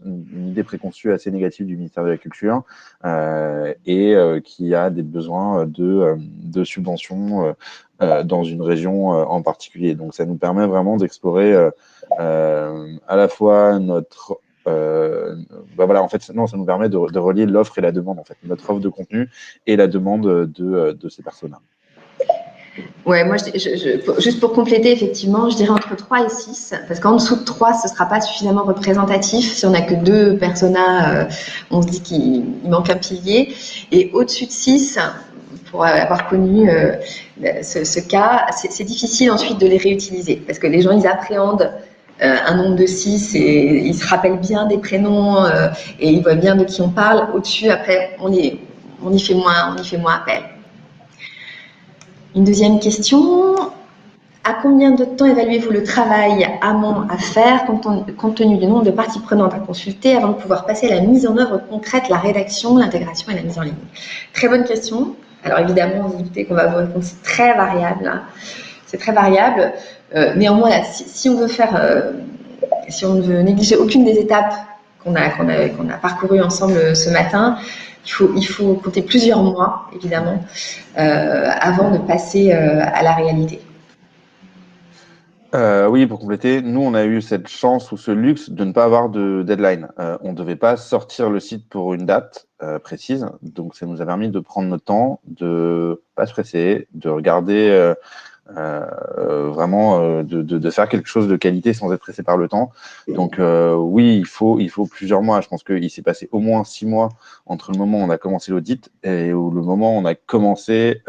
une idée préconçue assez négative du ministère de la Culture et qui a des besoins de subventions dans une région en particulier. Donc, ça nous permet vraiment d'explorer à la fois notre en fait, non, ça nous permet de relier l'offre et la demande, en fait, notre offre de contenu et la demande de ces personnes-là. Ouais, moi, juste pour compléter, effectivement, je dirais entre 3 et 6, parce qu'en dessous de 3, ce ne sera pas suffisamment représentatif. Si on n'a que 2 personas, on se dit qu'il manque un pilier. Et au-dessus de 6, pour avoir connu ce cas, c'est difficile ensuite de les réutiliser, parce que les gens, ils appréhendent un nombre de 6 et ils se rappellent bien des prénoms et ils voient bien de qui on parle. Au-dessus, après, on y fait moins appel. Une deuxième question. À combien de temps évaluez-vous le travail amont à faire compte tenu du nombre de parties prenantes à consulter avant de pouvoir passer à la mise en œuvre concrète, la rédaction, l'intégration et la mise en ligne? Très bonne question. Alors évidemment, vous doutez qu'on va vous répondre, c'est très variable. C'est très variable. Néanmoins, là, si on ne veut négliger aucune des étapes qu'on a parcourues ensemble ce matin, il faut compter plusieurs mois, évidemment, avant de passer à la réalité. Oui, pour compléter, nous, on a eu cette chance ou ce luxe de ne pas avoir de deadline. On ne devait pas sortir le site pour une date précise, donc ça nous a permis de prendre notre temps, de pas se presser, de regarder vraiment, de faire quelque chose de qualité sans être pressé par le temps. Donc oui, il faut plusieurs mois. Je pense qu'il s'est passé au moins 6 mois entre le moment où on a commencé l'audit et où le moment où on a commencé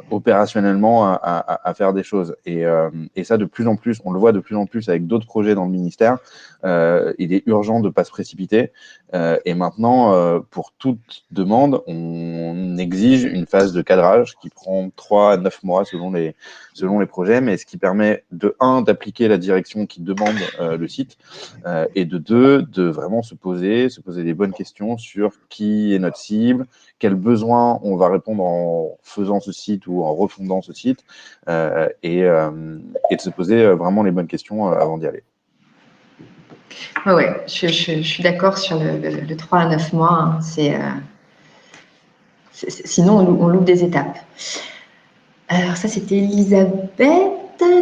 opérationnellement à faire des choses. Et ça, de plus en plus, on le voit de plus en plus avec d'autres projets dans le ministère, il est urgent de ne pas se précipiter. Et maintenant, pour toute demande, on exige une phase de cadrage qui prend 3 à 9 mois selon les projets, mais ce qui permet de 1, d'appliquer la direction qui demande le site, et de 2, de vraiment se poser des bonnes questions sur qui est notre cible, quels besoins on va répondre en faisant ce site ou en refondant ce site, et de se poser vraiment les bonnes questions avant d'y aller. Ouais, je suis d'accord sur le 3 à 9 mois. Hein, sinon, on loupe des étapes. Alors ça, c'était Elisabeth.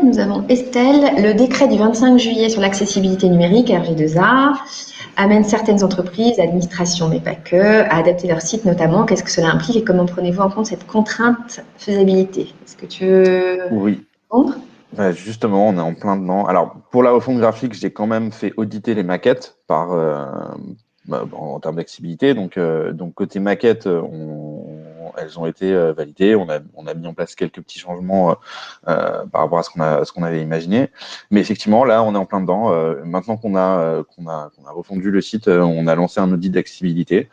Nous avons Estelle. Le décret du 25 juillet sur l'accessibilité numérique, RG2A, amène certaines entreprises, administrations, mais pas que, à adapter leur site notamment. Qu'est-ce que cela implique et comment prenez-vous en compte cette contrainte faisabilité? Est-ce que tu veux Oui. répondre? Justement, on est en plein dedans. Alors, pour la refonte graphique, j'ai quand même fait auditer les maquettes en termes d'accessibilité. Donc, côté maquette, elles ont été validées. On a mis en place quelques petits changements par rapport à ce qu'on avait imaginé. Mais effectivement, là, on est en plein dedans. Maintenant qu'on a refondu le site, on a lancé un audit d'accessibilité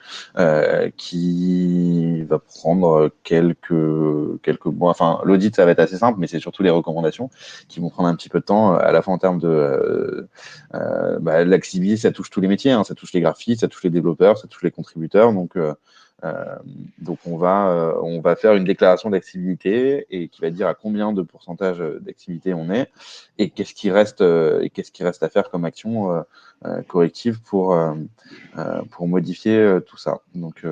qui va prendre quelques mois. Enfin, l'audit, ça va être assez simple, mais c'est surtout les recommandations qui vont prendre un petit peu de temps, à la fois en termes de l'accessibilité, ça touche tous les métiers, hein, ça touche les graphistes, ça touche les développeurs, ça touche les contributeurs. Donc on va faire une déclaration d'accessibilité et qui va dire à combien de pourcentage d'accessibilité on est et qu'est-ce qui reste à faire comme action corrective pour modifier tout ça. Donc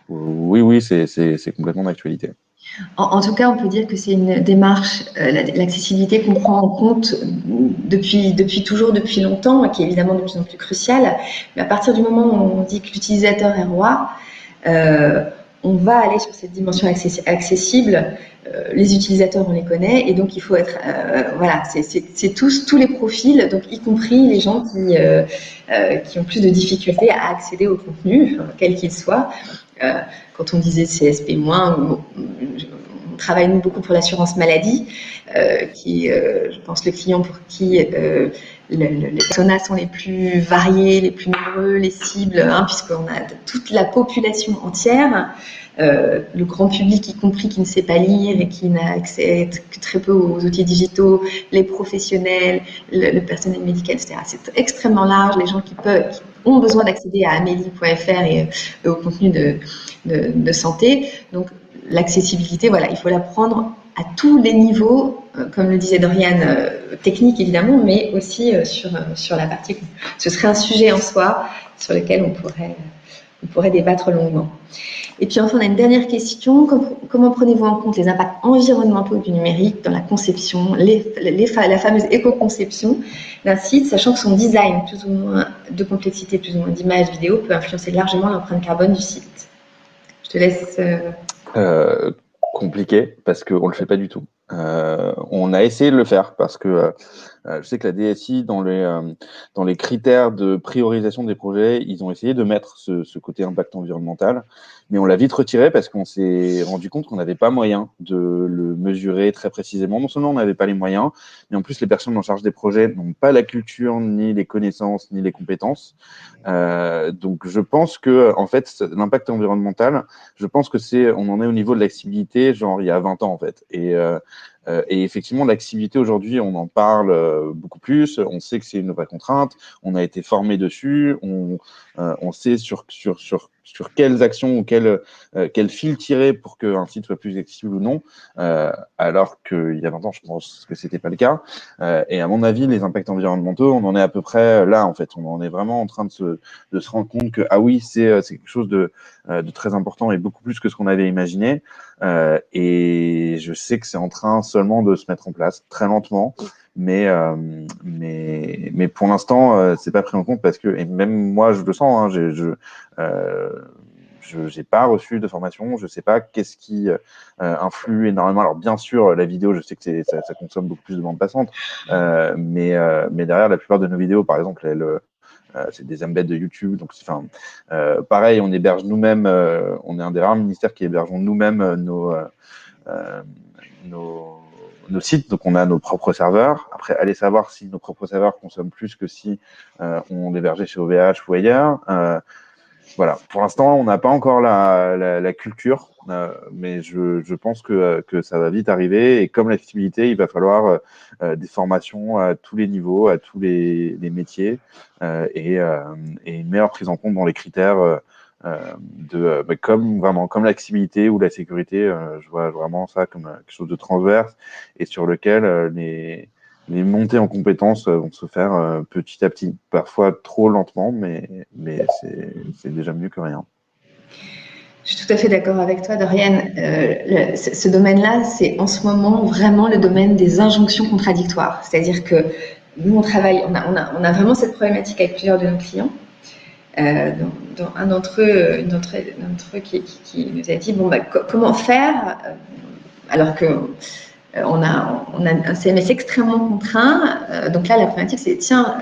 oui, c'est complètement d'actualité. En tout cas, on peut dire que c'est une démarche, l'accessibilité qu'on prend en compte depuis toujours, depuis longtemps, et qui est évidemment de plus en plus cruciale. Mais à partir du moment où on dit que l'utilisateur est roi, on va aller sur cette dimension accessible. Les utilisateurs, on les connaît, et donc il faut être, voilà, c'est tous les profils, donc y compris les gens qui ont plus de difficultés à accéder au contenu, quel qu'il soit. Quand on disait CSP-, on travaille nous beaucoup pour l'assurance maladie, qui est, je pense, le client pour qui les personas sont les plus variés, les plus nombreux, les cibles, hein, puisqu'on a toute la population entière, le grand public y compris qui ne sait pas lire et qui n'a accès que très peu aux outils digitaux, les professionnels, le personnel médical, etc. C'est extrêmement large, les gens qui ont besoin d'accéder à amélie.fr et au contenu de santé. Donc l'accessibilité, voilà, il faut la prendre à tous les niveaux, comme le disait Dorian, technique évidemment, mais aussi sur la partie. Ce serait un sujet en soi sur lequel on pourrait débattre longuement. Et puis enfin, on a une dernière question. Comment prenez-vous en compte les impacts environnementaux du numérique dans la conception, la fameuse éco-conception d'un site, sachant que son design, plus ou moins de complexité, plus ou moins d'image vidéo, peut influencer largement l'empreinte carbone du site? Je te laisse. Compliqué parce qu'on le fait pas du tout. On a essayé de le faire parce que je sais que la DSI, dans les critères de priorisation des projets, ils ont essayé de mettre ce côté impact environnemental, mais on l'a vite retiré parce qu'on s'est rendu compte qu'on n'avait pas moyen de le mesurer très précisément. Non seulement on n'avait pas les moyens, mais en plus les personnes en charge des projets n'ont pas la culture, ni les connaissances, ni les compétences. Donc je pense que en fait l'impact environnemental, je pense que on en est au niveau de l'accessibilité, genre il y a 20 ans en fait. Et effectivement, l'accessibilité aujourd'hui, on en parle beaucoup plus. On sait que c'est une vraie contrainte. On a été formé dessus. On sait sur quelles actions ou quel fil tirer pour qu'un site soit plus accessible ou non. Alors qu'il y a 20 ans, je pense que c'était pas le cas. Et à mon avis, les impacts environnementaux, on en est à peu près là en fait. On en est vraiment en train de se rendre compte que ah oui, c'est quelque chose de très important et beaucoup plus que ce qu'on avait imaginé. Et je sais que c'est en train seulement de se mettre en place très lentement, mais pour l'instant, c'est pas pris en compte parce que, et même moi, je le sens, hein, je n'ai pas reçu de formation, je sais pas qu'est-ce qui influe énormément. Alors bien sûr, la vidéo, je sais que ça consomme beaucoup plus de bande passante, mais derrière, la plupart de nos vidéos, par exemple, c'est des embeds de YouTube. Donc, pareil, on héberge nous-mêmes, on est un des rares ministères qui hébergeons nous-mêmes nos sites. Donc, on a nos propres serveurs. Après, allez savoir si nos propres serveurs consomment plus que si on l'hébergeait chez OVH ou ailleurs. Voilà. Pour l'instant, on n'a pas encore la culture, mais je pense que ça va vite arriver. Et comme l'accessibilité, il va falloir des formations à tous les niveaux, à tous les métiers, et une meilleure prise en compte dans les critères comme l'accessibilité ou la sécurité. Je vois vraiment ça comme quelque chose de transverse et sur lequel les montées en compétences vont se faire petit à petit, parfois trop lentement, mais c'est déjà mieux que rien. Je suis tout à fait d'accord avec toi, Dorian. Ce domaine-là, c'est en ce moment vraiment le domaine des injonctions contradictoires. C'est-à-dire que nous, on travaille, on a vraiment cette problématique avec plusieurs de nos clients. Dans un d'entre eux, qui nous a dit bon, bah, comment faire alors que on a un CMS extrêmement contraint. Donc là, la problématique, c'est tiens,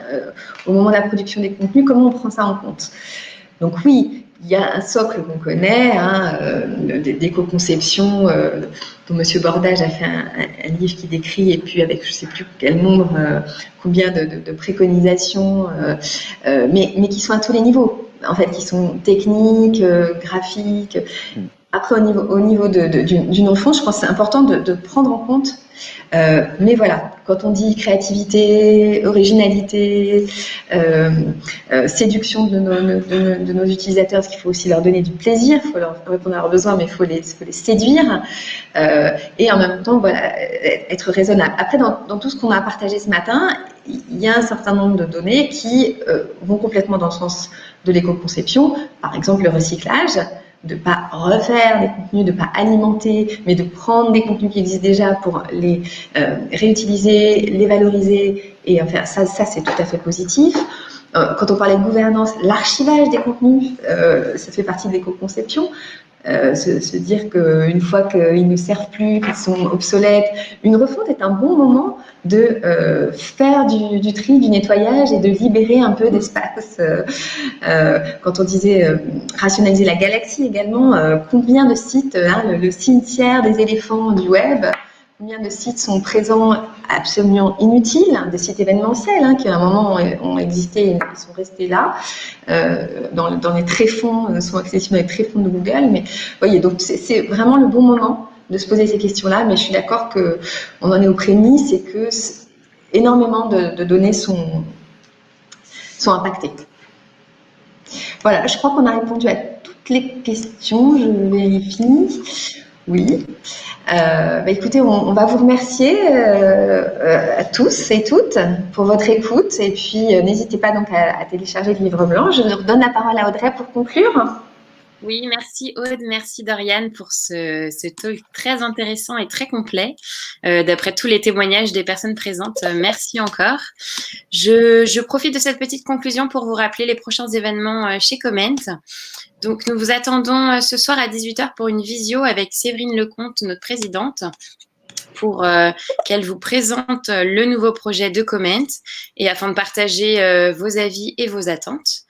au moment de la production des contenus, comment on prend ça en compte? Donc oui, il y a un socle qu'on connaît, hein, d'éco-conception, dont Monsieur Bordage a fait un livre qui décrit, et puis avec je ne sais plus quel nombre, combien de préconisations, mais qui sont à tous les niveaux, en fait, qui sont techniques, graphiques. Après, au niveau d'une enfance, je pense que c'est important de prendre en compte. Mais voilà, quand on dit créativité, originalité, séduction de nos utilisateurs, parce qu'il faut aussi leur donner du plaisir, il faut leur répondre à leurs besoins, mais il faut les séduire. Et en même temps, voilà, être raisonnable. Après, dans tout ce qu'on a partagé ce matin, il y a un certain nombre de données qui vont complètement dans le sens de l'éco-conception. Par exemple, le recyclage, de ne pas refaire des contenus, de ne pas alimenter, mais de prendre des contenus qui existent déjà pour les réutiliser, les valoriser. Et enfin, ça c'est tout à fait positif. Quand on parlait de gouvernance, l'archivage des contenus, ça fait partie de l'éco-conception. Se dire qu'une fois qu'ils ne servent plus, qu'ils sont obsolètes, une refonte est un bon moment de faire du tri, du nettoyage et de libérer un peu d'espace. Quand on disait rationaliser la galaxie également, combien de sites, le cimetière des éléphants du web, combien de sites sont présents absolument inutiles, des sites événementiels qui à un moment ont existé et sont restés là, dans les tréfonds, sont accessibles dans les tréfonds de Google. Mais voyez, donc c'est vraiment le bon moment de se poser ces questions-là. Mais je suis d'accord qu'on en est aux prémices et que énormément de données sont impactées. Voilà, je crois qu'on a répondu à toutes les questions. Je vérifie. Oui. Écoutez, on va vous remercier à tous et toutes pour votre écoute. Et puis, n'hésitez pas donc à télécharger le livre blanc. Je redonne la parole à Audrey pour conclure. Oui, merci Aude, merci Dorian pour ce talk très intéressant et très complet. D'après tous les témoignages des personnes présentes, merci encore. Je profite de cette petite conclusion pour vous rappeler les prochains événements chez Comment. Donc, nous vous attendons ce soir à 18h pour une visio avec Séverine Lecomte, notre présidente, pour qu'elle vous présente le nouveau projet de Comment et afin de partager vos avis et vos attentes.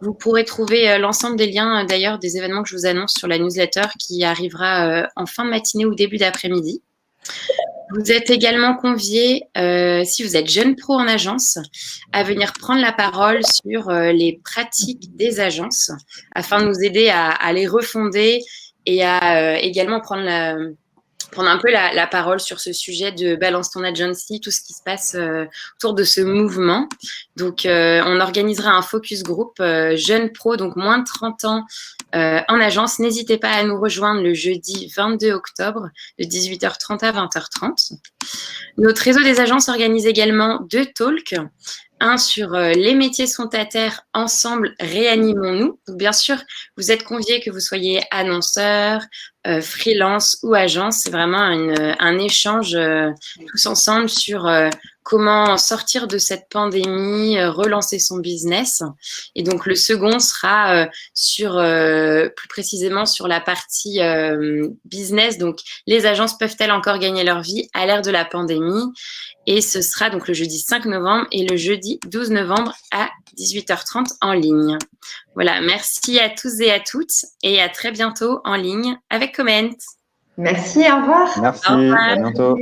Vous pourrez trouver l'ensemble des liens d'ailleurs des événements que je vous annonce sur la newsletter qui arrivera en fin de matinée ou début d'après-midi. Vous êtes également conviés, si vous êtes jeune pro en agence, à venir prendre la parole sur les pratiques des agences afin de nous aider à les refonder et à également prendre un peu la parole sur ce sujet de Balance ton agency, tout ce qui se passe autour de ce mouvement. Donc, on organisera un focus group jeunes pro, donc moins de 30 ans en agence. N'hésitez pas à nous rejoindre le jeudi 22 octobre de 18h30 à 20h30. Notre réseau des agences organise également 2 talks. Un sur les métiers sont à terre, ensemble réanimons-nous. Donc, bien sûr, vous êtes conviés que vous soyez annonceur, freelance ou agence. C'est vraiment un échange tous ensemble sur comment sortir de cette pandémie, relancer son business. Et donc, le second sera plus précisément sur la partie business. Donc, les agences peuvent-elles encore gagner leur vie à l'ère de la pandémie? Et ce sera donc le jeudi 5 novembre et le jeudi 12 novembre à 18h30 en ligne. Voilà, merci à tous et à toutes et à très bientôt en ligne avec Comment. Merci, au revoir. Merci, Au revoir. à bientôt.